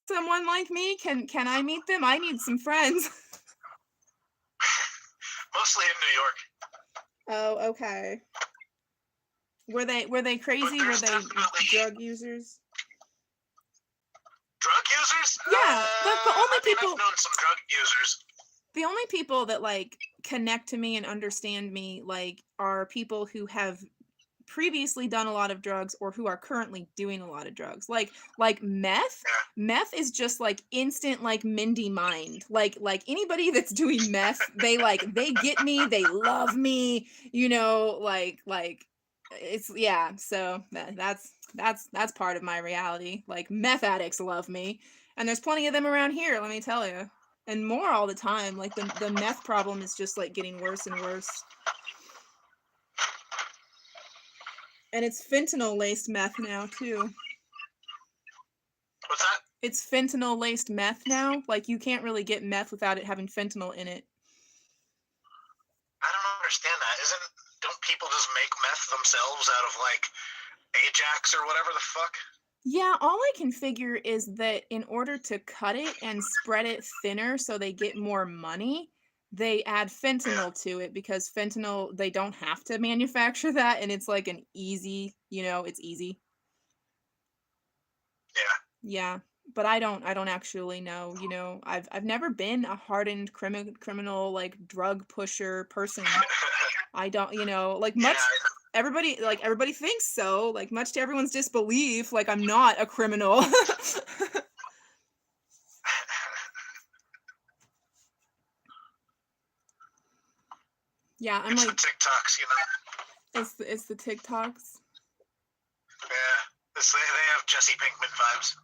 someone like me? Can I meet them? I need some friends. Mostly in New York. Oh, okay. Were they crazy? Were there's they definitely- drug users? Drug users? Yeah, the only people- I've known some drug users. The only people that like connect to me and understand me like are people who have previously done a lot of drugs or who are currently doing a lot of drugs. Like meth. Yeah. Meth is just like instant like Mindy mind. Like anybody that's doing meth, they get me, they love me, you know, like it's yeah, so that's part of my reality. Like meth addicts love me. And there's plenty of them around here, let me tell you. And more all the time. Like the meth problem is just like getting worse and worse. And it's fentanyl laced meth now too. What's that? It's fentanyl laced meth now. Like you can't really get meth without it having fentanyl in it. I don't understand that. Don't people just make meth themselves out of like Ajax or whatever the fuck? Yeah, all I can figure is that in order to cut it and spread it thinner so they get more money, they add fentanyl to it because fentanyl, they don't have to manufacture that and it's like an easy, you know, it's easy. Yeah. Yeah, but I don't actually know, you know. I've never been a hardened criminal like drug pusher person. I don't, you know, like much everybody thinks so, like much to everyone's disbelief, like I'm not a criminal. Yeah, I'm it's like the TikToks, you know. it's the TikToks. Yeah, they have Jesse Pinkman vibes.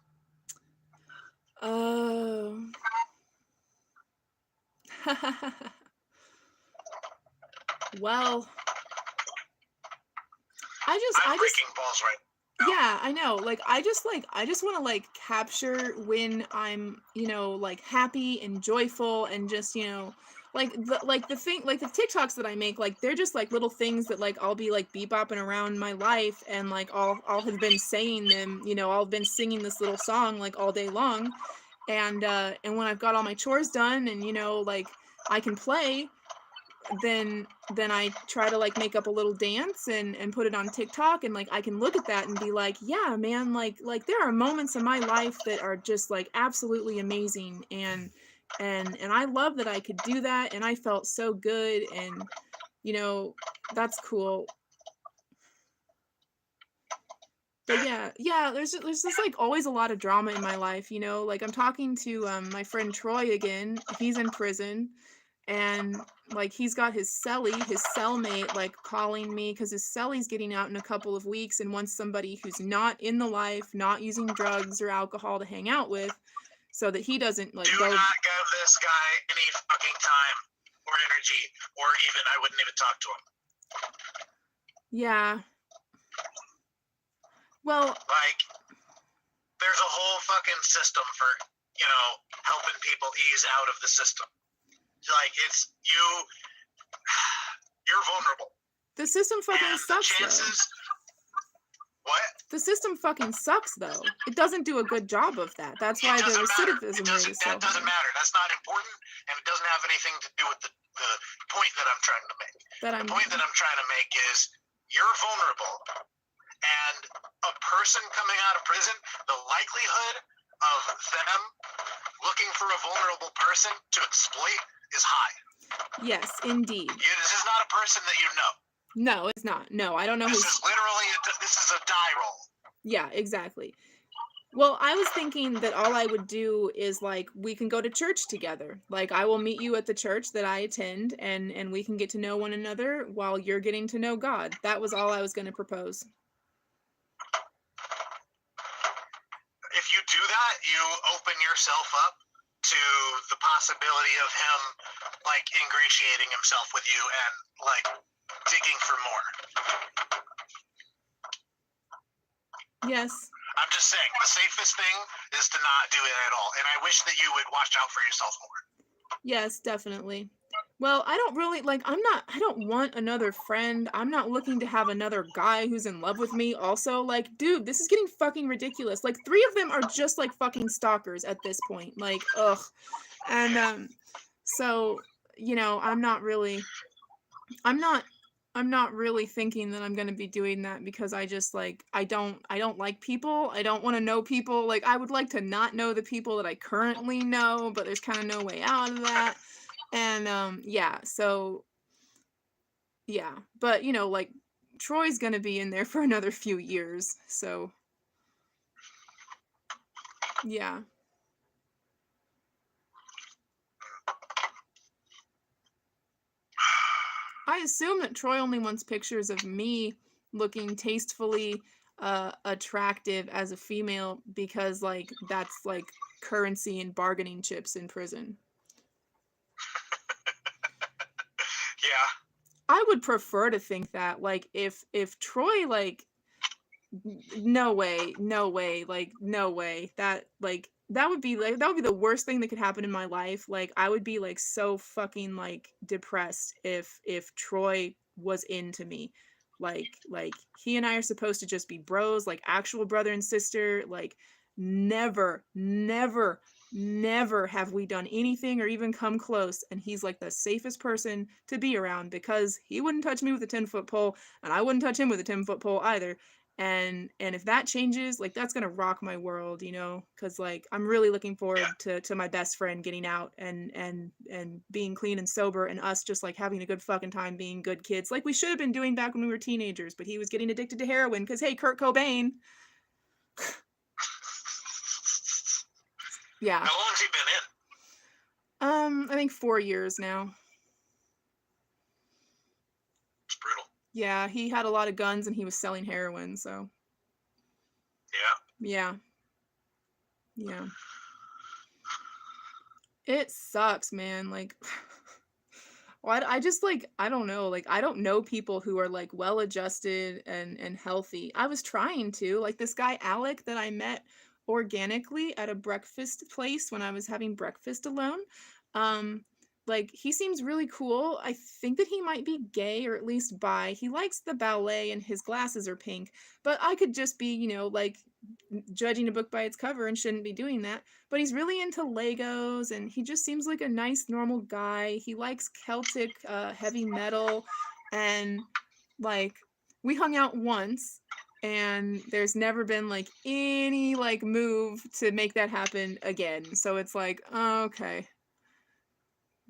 Oh. Well, I'm I just breaking balls right now. yeah, I know. Like I just want to like capture when I'm, you know, like happy and joyful and just, you know, like the thing like the TikToks that I make, like they're just like little things that like I'll be like bebopping around my life and like I'll have been saying them, you know, I'll been singing this little song like all day long. And when I've got all my chores done and, you know, like I can play, then I try to like make up a little dance and put it on TikTok and like I can look at that and be like, yeah, man, like there are moments in my life that are just like absolutely amazing and I love that I could do that and I felt so good and you know, that's cool. But yeah, there's just like always a lot of drama in my life, you know, like I'm talking to my friend Troy again. He's in prison and like he's got his cellmate like calling me because his cellie's getting out in a couple of weeks and wants somebody who's not in the life, not using drugs or alcohol to hang out with so that he doesn't like Do go. not give this guy any fucking time. or energy, or even I wouldn't even talk to him. Yeah. Well, Like, there's a whole fucking system for, you know, helping people ease out of the system. Like, it's you're vulnerable. the system fucking And the sucks, chances, though. what? The system fucking sucks, though. It doesn't do a good job of that. That's why the recidivism rate is so That doesn't high. matter. That's not important, and it doesn't have anything to do with the point that I'm trying to make. The point that I'm trying to make is you're vulnerable, and a person coming out of prison, the likelihood of them looking for a vulnerable person to exploit is high. Yes, indeed. This is not a person that you know. No, it's not. No, I don't know This who's... is literally this is a die roll. Yeah, exactly. Well, I was thinking that all I would do is, like, we can go to church together. Like, I will meet you at the church that I attend, and we can get to know one another while you're getting to know God. That was all I was going to propose. If you do that, you open yourself up to the possibility of him, like, ingratiating himself with you and, like, digging for more. Yes. I'm just saying, the safest thing is to not do it at all. And I wish that you would watch out for yourself more. Yes, definitely. Well, I don't really, like, I don't want another friend. I'm not looking to have another guy who's in love with me also. Like, dude, this is getting fucking ridiculous. Like, 3 of them are just, like, fucking stalkers at this point. Like, ugh. And, so, you know, I'm not really thinking that I'm going to be doing that because I just, like, I don't like people. I don't want to know people. Like, I would like to not know the people that I currently know, but there's kind of no way out of that. And, yeah, so, yeah. But, you know, like, Troy's going to be in there for another few years, so, yeah. I assume that Troy only wants pictures of me looking tastefully attractive as a female because, like, that's, like, currency and bargaining chips in prison. Yeah. I would prefer to think that, like, if Troy, like, no way, like, no way, that, like, that would be the worst thing that could happen in my life. Like, I would be, like, so fucking, like, depressed if Troy was into me. Like, he and I are supposed to just be bros, like, actual brother and sister. Like, never have we done anything or even come close, and he's, like, the safest person to be around because he wouldn't touch me with a 10-foot pole, and I wouldn't touch him with a 10-foot pole either. And if that changes, like, that's gonna rock my world, you know, because, like, I'm really looking forward to my best friend getting out and being clean and sober, and us just, like, having a good fucking time being good kids like we should have been doing back when we were teenagers. But he was getting addicted to heroin because, hey, Kurt Cobain. Yeah. How long has he been in? I think 4 years now. It's brutal. Yeah, he had a lot of guns and he was selling heroin, so. Yeah. Yeah. It sucks, man. Like, well, I just, like, I don't know. Like, I don't know people who are, like, well-adjusted and healthy. I was trying to. Like, this guy, Alec, that I met organically at a breakfast place when I was having breakfast alone. Like, he seems really cool. I think that he might be gay or at least bi. He likes the ballet and his glasses are pink. But I could just be, you know, like, judging a book by its cover and shouldn't be doing that. But he's really into Legos and he just seems like a nice, normal guy. He likes Celtic heavy metal. And, like, we hung out once and there's never been, like, any, like, move to make that happen again. So it's like, okay.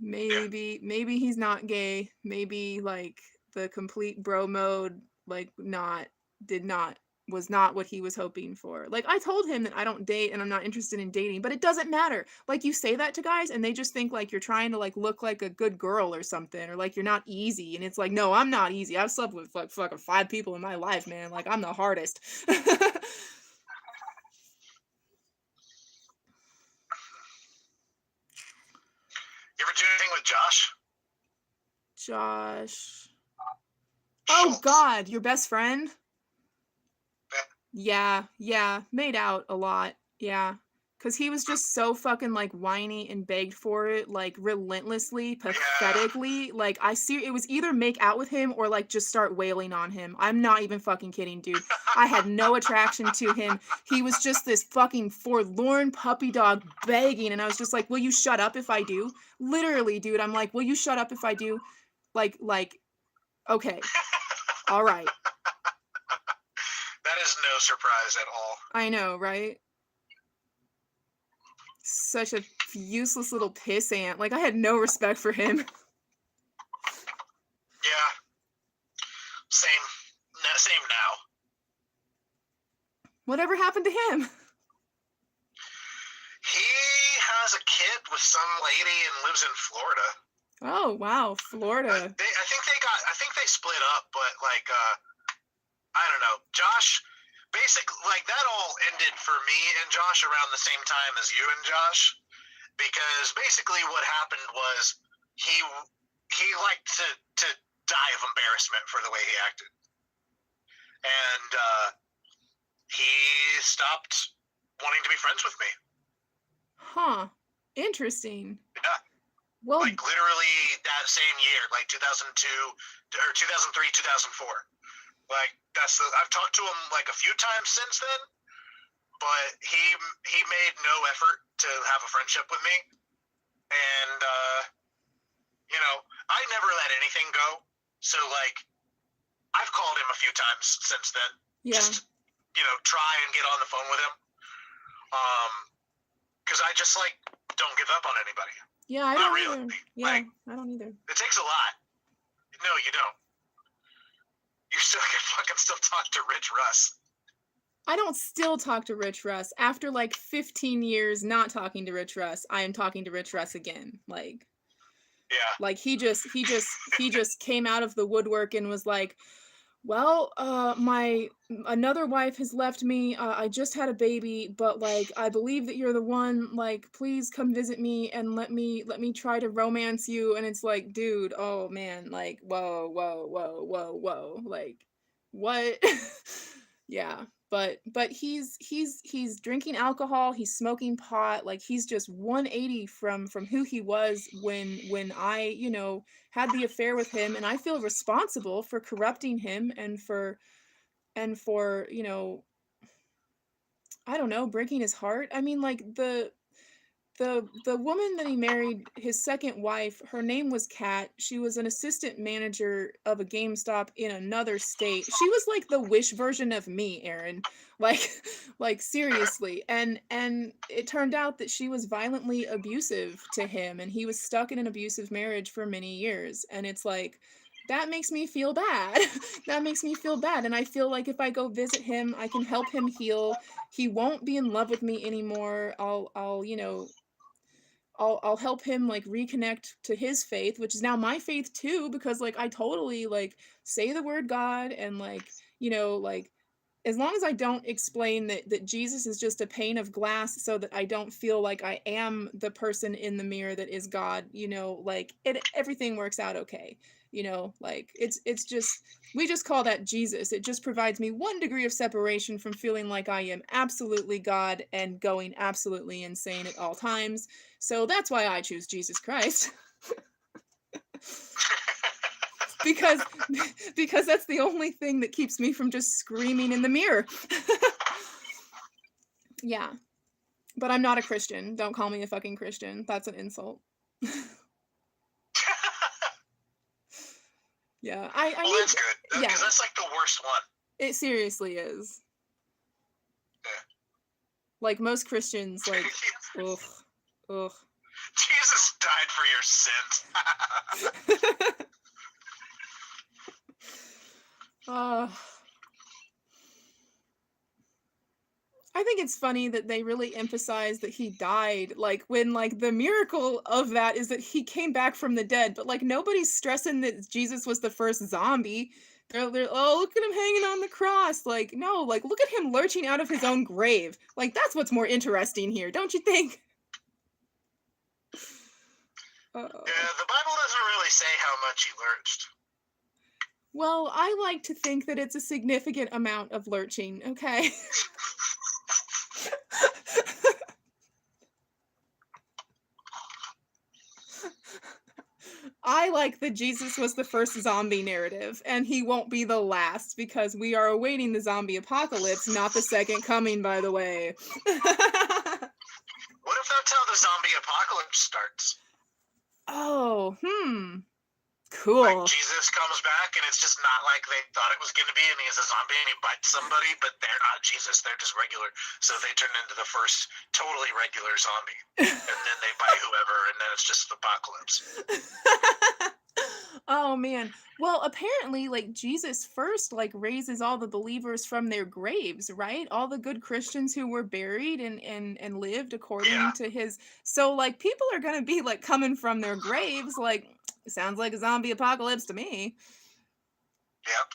Maybe he's not gay. Maybe, like, the complete bro mode, like, was not what he was hoping for. Like, I told him that I don't date and I'm not interested in dating, but it doesn't matter. Like, you say that to guys and they just think, like, you're trying to, like, look like a good girl or something, or, like, you're not easy. And it's like, no, I'm not easy. I've slept with, like, fucking 5 people in my life, man. Like, I'm the hardest. You ever do anything with Josh? Josh. Oh Schultz. God, your best friend? Yeah. Yeah, made out a lot. Yeah. Cause he was just so fucking like whiny and begged for it, like relentlessly, pathetically. Like it was either make out with him or like just start wailing on him. I'm not even fucking kidding, dude. I had no attraction to him. He was just this fucking forlorn puppy dog begging, and I was just like, will you shut up if I do? Literally, dude, I'm like, will you shut up if I do? Like, okay. All right. That is no surprise at all. I know, right? Such a useless little pissant. Like, I had no respect for him. Yeah. Same now. Whatever happened to him? He has a kid with some lady and lives in Florida. Oh, wow, Florida. I think they split up, but like I don't know. Josh, basically, like that all ended for me and Josh around the same time as you and Josh, because basically what happened was he liked to die of embarrassment for the way he acted, and he stopped wanting to be friends with me. Huh. Interesting. Yeah. Well, Like literally that same year, like 2002 or 2003, 2004. Like I've talked to him like a few times since then, but he made no effort to have a friendship with me, and you know, I never let anything go. So like, I've called him a few times since then, yeah. just try and get on the phone with him, because I just like don't give up on anybody. Yeah, I Not don't really. either. Yeah, Like, I don't either. it takes a lot. No, you don't. You still can fucking still talk to Rich Russ. I don't still talk to Rich Russ. After like 15 years not talking to Rich Russ, I am talking to Rich Russ again. Like, Yeah. like he just came out of the woodwork and was like, well, my another wife has left me. I just had a baby, but like I believe that you're the one. Like, please come visit me and let me try to romance you. And it's like, dude, oh man, like, whoa, like, what? Yeah, but he's drinking alcohol. He's smoking pot. Like, he's just 180 from who he was when I had the affair with him, and I feel responsible for corrupting him and for I don't know, breaking his heart. I mean, like the woman that he married, his second wife, her name was Kat. She was an assistant manager of a GameStop in another state. She was like the Wish version of me, Aaron. Like seriously. And it turned out that she was violently abusive to him, and he was stuck in an abusive marriage for many years. And it's like, that makes me feel bad. That makes me feel bad. And I feel like if I go visit him, I can help him heal. He won't be in love with me anymore. I'll help him like reconnect to his faith, which is now my faith too, because like I totally like say the word God, and like, like as long as I don't explain that Jesus is just a pane of glass so that I don't feel like I am the person in the mirror that is God, like everything works out okay. Like it's just, we just call that Jesus. It just provides me 1 degree of separation from feeling like I am absolutely God and going absolutely insane at all times. So that's why I choose Jesus Christ. because that's the only thing that keeps me from just screaming in the mirror. Yeah. But I'm not a Christian. Don't call me a fucking Christian. That's an insult. Yeah, Well, that's good. Yeah. Because that's like the worst one. It seriously is. Yeah. Like most Christians, like, ugh. Jesus died for your sins. I think it's funny that they really emphasize that he died, like when like the miracle of that is that he came back from the dead, but like nobody's stressing that Jesus was the first zombie. They're oh, look at him hanging on the cross. Like, no, like look at him lurching out of his own grave. Like, that's what's more interesting here, don't you think? Yeah, the Bible doesn't really say how much he lurched. Well, I like to think that it's a significant amount of lurching, okay? I like that Jesus was the first zombie narrative, and he won't be the last because we are awaiting the zombie apocalypse, not the second coming, by the way. What if that's how the zombie apocalypse starts? Oh, Like cool. Jesus comes back and it's just not like they thought it was going to be, and he's a zombie and he bites somebody, but they're not Jesus, they're just regular. So they turn into the first totally regular zombie, and then they bite whoever, and then it's just the apocalypse. Oh man. Well, apparently like Jesus first like raises all the believers from their graves, right? All the good Christians who were buried and lived according Yeah. to his. So like people are going to be like coming from their graves like sounds like a zombie apocalypse to me. Yep.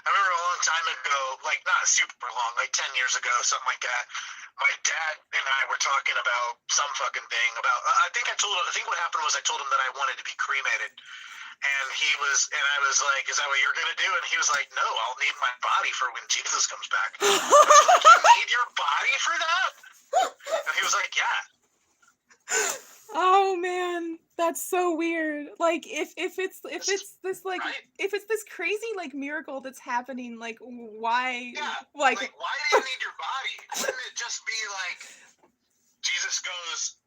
I remember a long time ago, like not super long, like 10 years ago, something like that. My dad and I were talking about some fucking thing about. I think what happened was I told him that I wanted to be cremated, and I was like, "Is that what you're gonna do?" And he was like, "No, I'll need my body for when Jesus comes back." I was like, "You need your body for that?" And he was like, "Yeah." Oh man, that's so weird. Like if it's this like Right? if it's this crazy like miracle that's happening, like why Yeah. like Like, why do you need your body? Wouldn't it just be like Jesus goes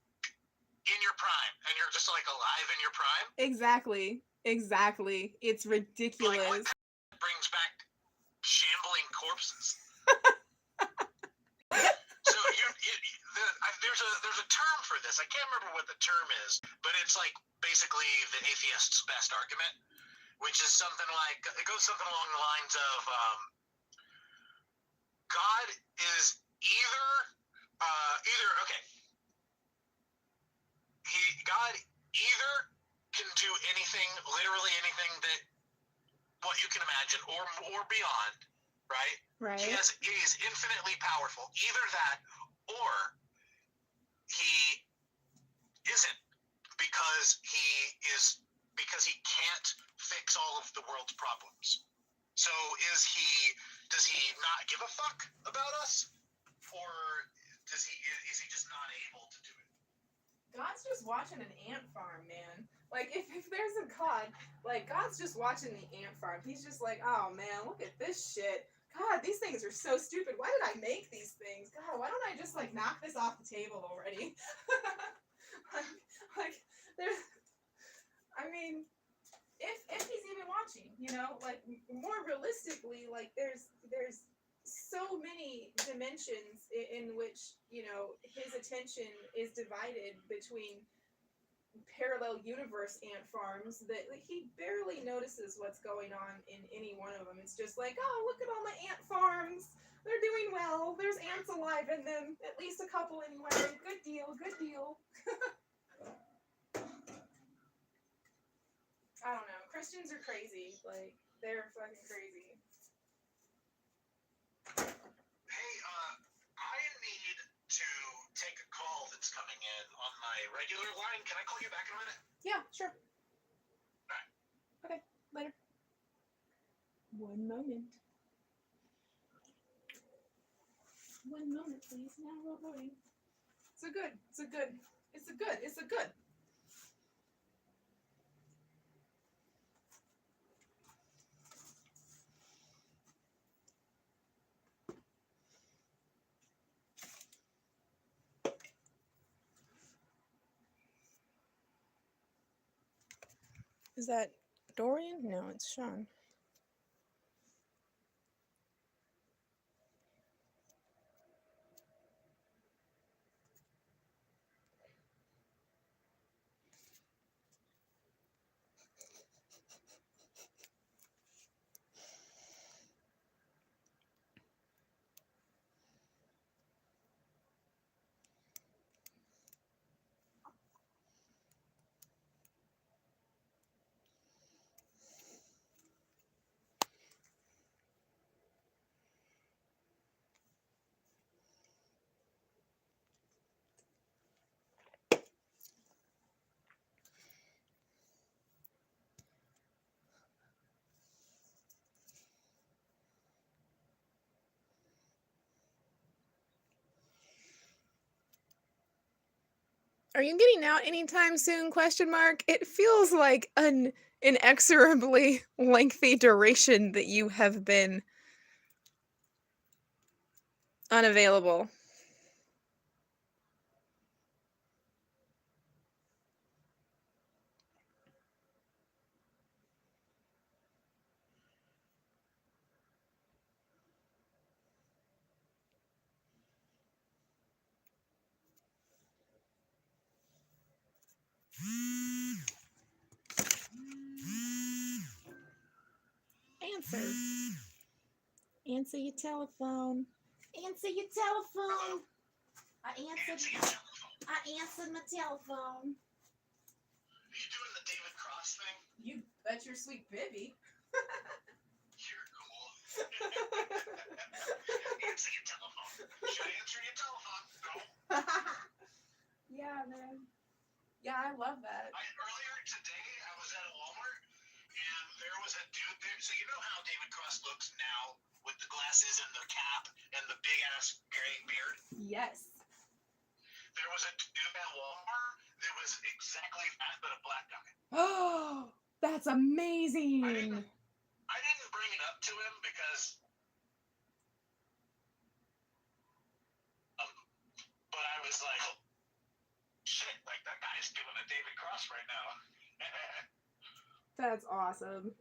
in your prime, and you're just like alive in your prime? exactly. It's Like, ridiculous. what brings back shambling corpses? So there's a term for this. I can't remember what the term is, but it's like basically the atheist's best argument, which is something like it goes something along the lines of God is either okay. God either can do anything, literally anything that what you can imagine, or beyond, right? Right. He is infinitely powerful. Either that, or he isn't, because he can't fix all of the world's problems. So does he not give a fuck about us, or is he just not able to do it? God's just watching an ant farm, man. Like if there's a God, like God's just watching the ant farm. He's just like, oh man, look at this shit. God, these things are so stupid. Why did I make these things? God, why don't I just like knock this off the table already? like there's I mean, if he's even watching, you know, like more realistically, like there's so many dimensions in which, you know, his attention is divided between parallel universe ant farms that like, he barely notices what's going on in any one of them. It's just like, oh, look at all my ant farms. They're doing well. There's ants alive in them. At least a couple anyway. Good deal. I don't know. Christians are crazy. Like, they're fucking crazy. Hey, I need to take a call that's coming in on my regular line. Can I call you back in a minute? Yeah, sure. Alright. Okay, later. 1 moment. 1 moment, please. Now we're loading. It's a good. Is that Dorian? No, it's Sean. Are you getting out anytime soon? Question mark. It feels like an inexorably lengthy duration that you have been unavailable. Answer. Answer your telephone. Answer your telephone. I answered my telephone. Are you doing the David Cross thing? You bet your sweet baby. You're cool. Answer your telephone. Should I answer your telephone? No. Yeah, man. Yeah, I love that. Earlier today, I was at a Walmart, and there was a dude there. So you know how David Cross looks now with the glasses and the cap and the big-ass gray beard? Yes. There was a dude at Walmart that was exactly that, but a black guy. Oh, that's amazing. I didn't bring it up to him because, but I was like, shit, like that guy's doing a David Cross right now. That's awesome.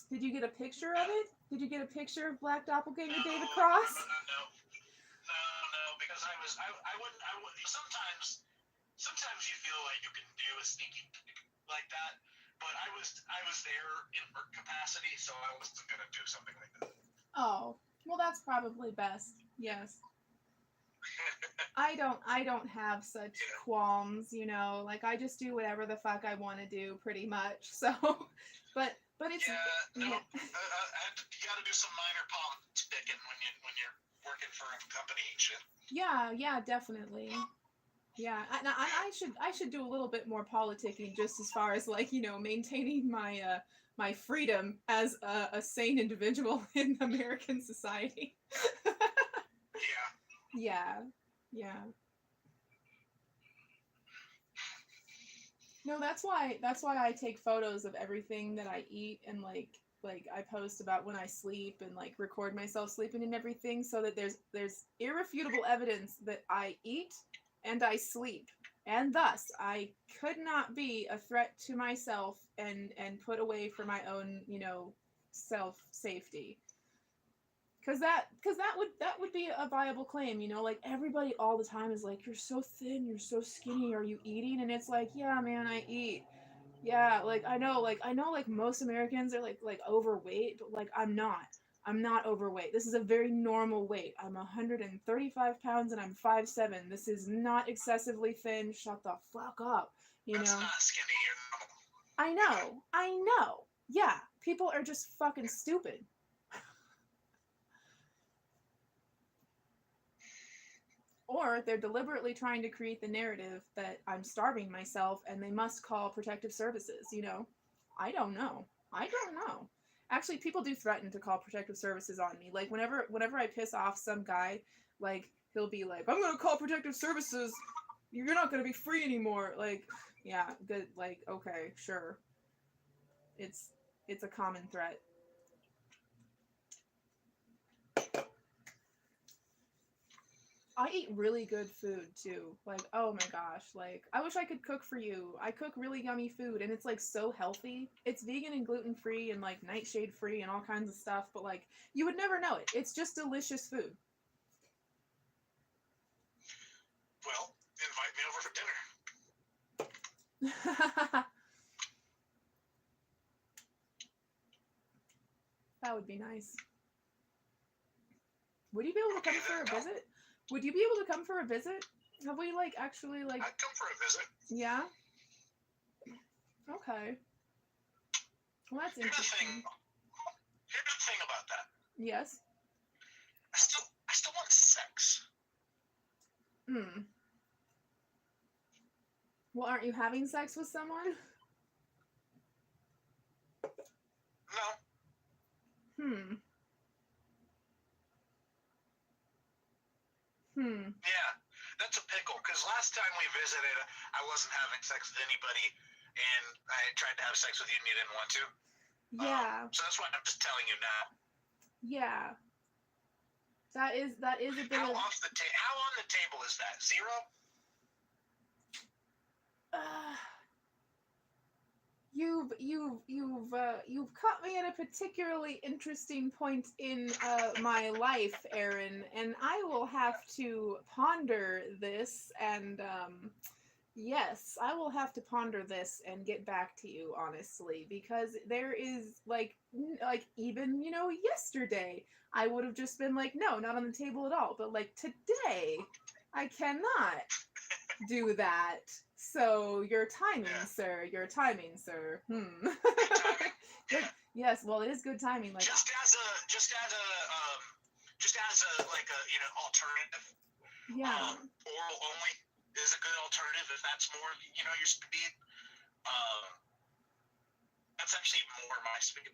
Did you get a picture of it? Did you get a picture of Black Doppelganger David Cross? No, because I wouldn't, sometimes you feel like you can do a sneaky like that, but I was there in work capacity, so I wasn't gonna do something like that. Oh, well, that's probably best. Yes. I don't have such qualms, you know, like I just do whatever the fuck I want to do pretty much. So, but it's you gotta do some minor politicking when you're working for a company and shit. Yeah, definitely. Yeah, I should do a little bit more politicking, just as far as like, you know, maintaining my my freedom as a sane individual in American society. Yeah. No, that's why I take photos of everything that I eat, and like I post about when I sleep and like record myself sleeping and everything, so that there's irrefutable evidence that I eat and I sleep, and thus I could not be a threat to myself and put away for my own, you know, self safety. Cause that would be a viable claim, you know, like everybody all the time is like, you're so thin, you're so skinny, are you eating? And it's like, yeah, man, I eat. Yeah, like I know like most Americans are like overweight, but like I'm not overweight. This is a very normal weight. I'm 135 pounds and I'm 5'7". This is not excessively thin. Shut the fuck up, you That's know. not skinny, I know. Yeah, people are just fucking stupid. Or they're deliberately trying to create the narrative that I'm starving myself and they must call protective services, you know? I don't know. Actually, people do threaten to call protective services on me. Like whenever I piss off some guy, like he'll be like, "I'm going to call protective services. You're not going to be free anymore." Like, yeah, good, like okay, sure. It's a common threat. I eat really good food too. Like, oh my gosh, like I wish I could cook for you. I cook really yummy food and it's like so healthy. It's vegan and gluten free and like nightshade free and all kinds of stuff, but like you would never know it. It's just delicious food. Well, invite me over for dinner. That would be nice. Would you be able to come for a visit? Would you be able to come for a visit? Have we like actually like? I'd come for a visit. Yeah. Okay. Well, that's interesting. Here's the thing about that. Yes. I still want sex. Well, aren't you having sex with someone? No. Yeah, that's a pickle, because Because last time we visited, I wasn't having sex with anybody, and I tried to have sex with you and you didn't want to. Yeah. So that's why I'm just telling you now. Yeah. That is a bit How of... how on the table is that? 0? You've caught me at a particularly interesting point in my life, Aaron, and I will have to ponder this. And yes, I will have to ponder this and get back to you, honestly, because there is like even yesterday I would have just been like, no, not on the table at all. But like today, I cannot do that. So your timing, sir. Your timing, sir. Good. Yes. Well, it is good timing. Like just as a like a alternative. yeah. Oral only is a good alternative if that's more your speed. That's actually more my speed.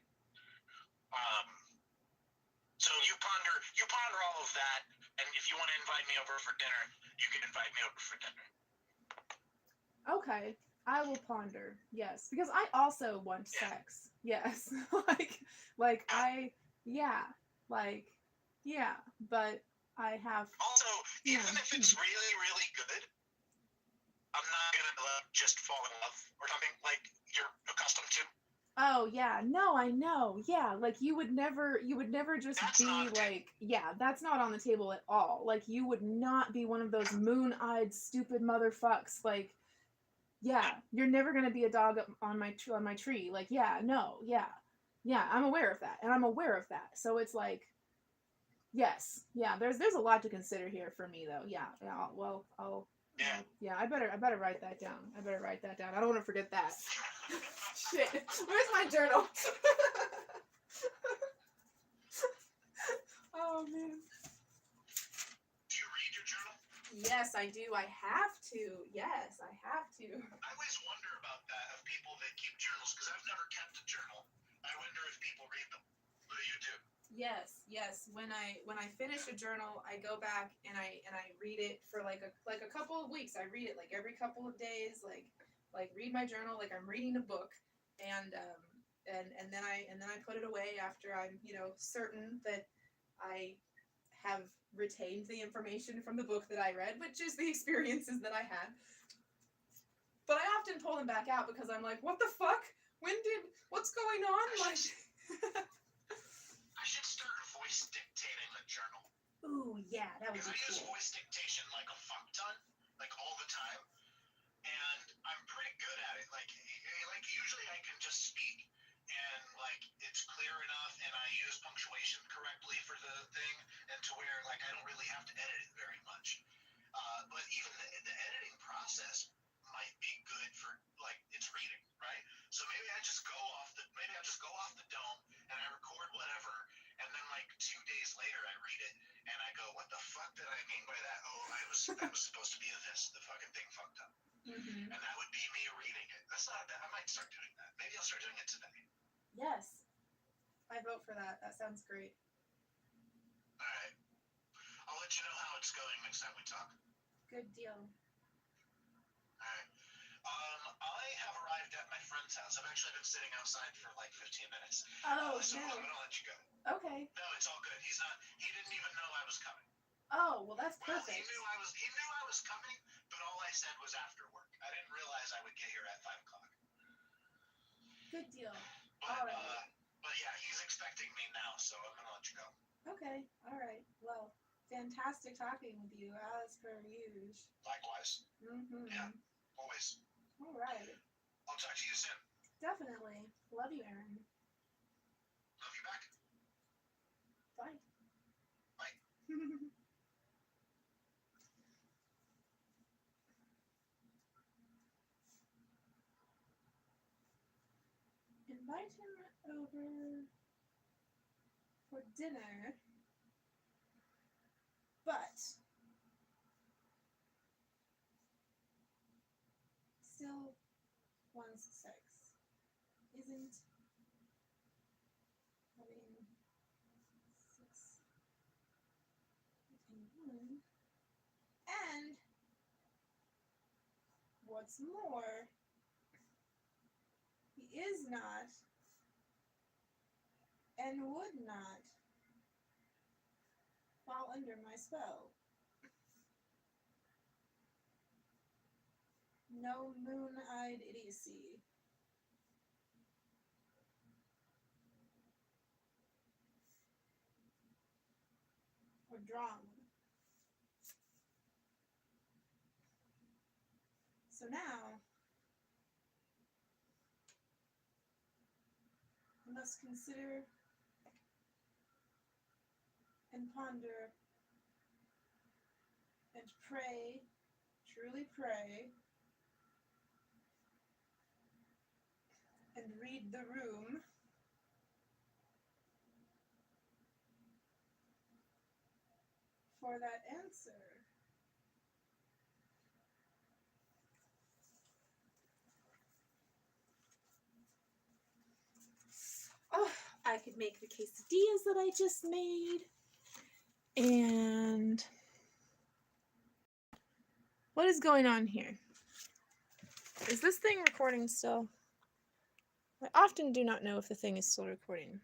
So you ponder all of that, and if you want to invite me over for dinner, you can invite me over for dinner. Okay, I will ponder. Yes, because I also want sex. Yes, like I, yeah, like yeah, but I have. Also, even if it's really, really good, I'm not gonna just fall in love or something like you're accustomed to. Oh yeah, no, I know. Yeah, like you would never just That's be like, yeah, that's not on the table at all. Like you would not be one of those moon-eyed stupid motherfucks. Like, yeah, you're never gonna be a dog on my tree. Like, yeah, no, yeah, I'm aware of that, and I'm aware of that. So it's like, yes, yeah, there's a lot to consider here for me though. Yeah, I'll. Yeah, I better write that down. I don't want to forget that. Shit. Where's my journal? Oh man. Do you read your journal? Yes, I do. I have to. Yes, I have to. I always wonder about that of people that keep journals because I've never kept a journal. I wonder if people read them. What do you do? Yes. When I finish a journal, I go back and I read it for like a couple of weeks. I read it like every couple of days, like read my journal like I'm reading a book, and then I put it away after I'm certain that I have retained the information from the book that I read, which is the experiences that I had. But I often pull them back out because I'm like, what the fuck? What's going on? Like. I should start voice dictating a journal. Ooh, yeah, that would be cool. Because I use cool. voice dictation like a fuck ton, like all the time, and I'm pretty good at it. Like usually I can just speak, and like it's clear enough, and I use punctuation correctly for the thing, and to where like I don't really have to edit it very much. But even the editing process might be good for like it's reading, right? So maybe I just go off the dome and I record whatever, and then like 2 days later I read it and I go, what the fuck did I mean by that? Oh, I was supposed to be this. The fucking thing fucked up. Mm-hmm. And that would be me reading it. That's not bad. I might start doing that. Maybe I'll start doing it today. Yes, I vote for that. That sounds great. All right. I'll let you know how it's going next time we talk. Good deal. Alright. I have arrived at my friend's house. I've actually been sitting outside for like 15 minutes. Oh, so no. I'm gonna let you go. Okay. No, it's all good. He didn't even know I was coming. Oh, well that's Well, perfect. he knew I was coming, but all I said was after work. I didn't realize I would get here at 5 o'clock. Good deal. But, but yeah, he's expecting me now, so I'm gonna let you go. Okay. Alright. Well, fantastic talking with you, as per usual. Likewise. Mm-hmm. Yeah, always. All right. I'll talk to you soon. Definitely. Love you, Aaron. Love you back. Bye. Bye. Invite him over for dinner, but still wants sex. Isn't having sex with anyone. And what's more, he is not and would not fall under my spell. No moon-eyed idiocy. Or drama. So now, I must consider and ponder and pray, truly pray, and read the room for that answer. Oh, I could make the quesadillas that I just made. And what is going on here? Is this thing recording still? I often do not know if the thing is still recording.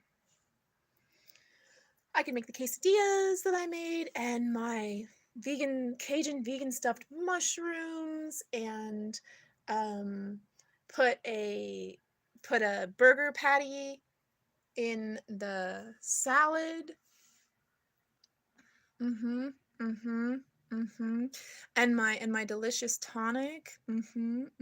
I could make the quesadillas that I made and my Cajun vegan stuffed mushrooms, and put a burger patty in the salad. And my delicious tonic. I'm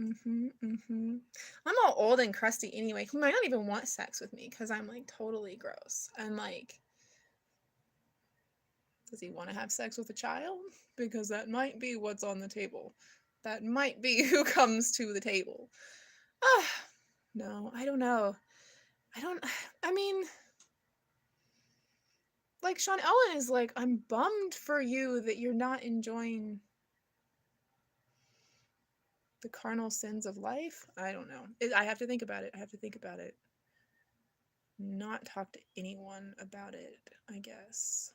all old and crusty anyway. He might not even want sex with me because I'm like totally gross. And like, does he want to have sex with a child? Because that might be what's on the table. That might be who comes to the table. No, I don't know. I mean, like Sean Ellen is like, I'm bummed for you that you're not enjoying the carnal sins of life. I don't know. I have to think about it. Not talk to anyone about it, I guess.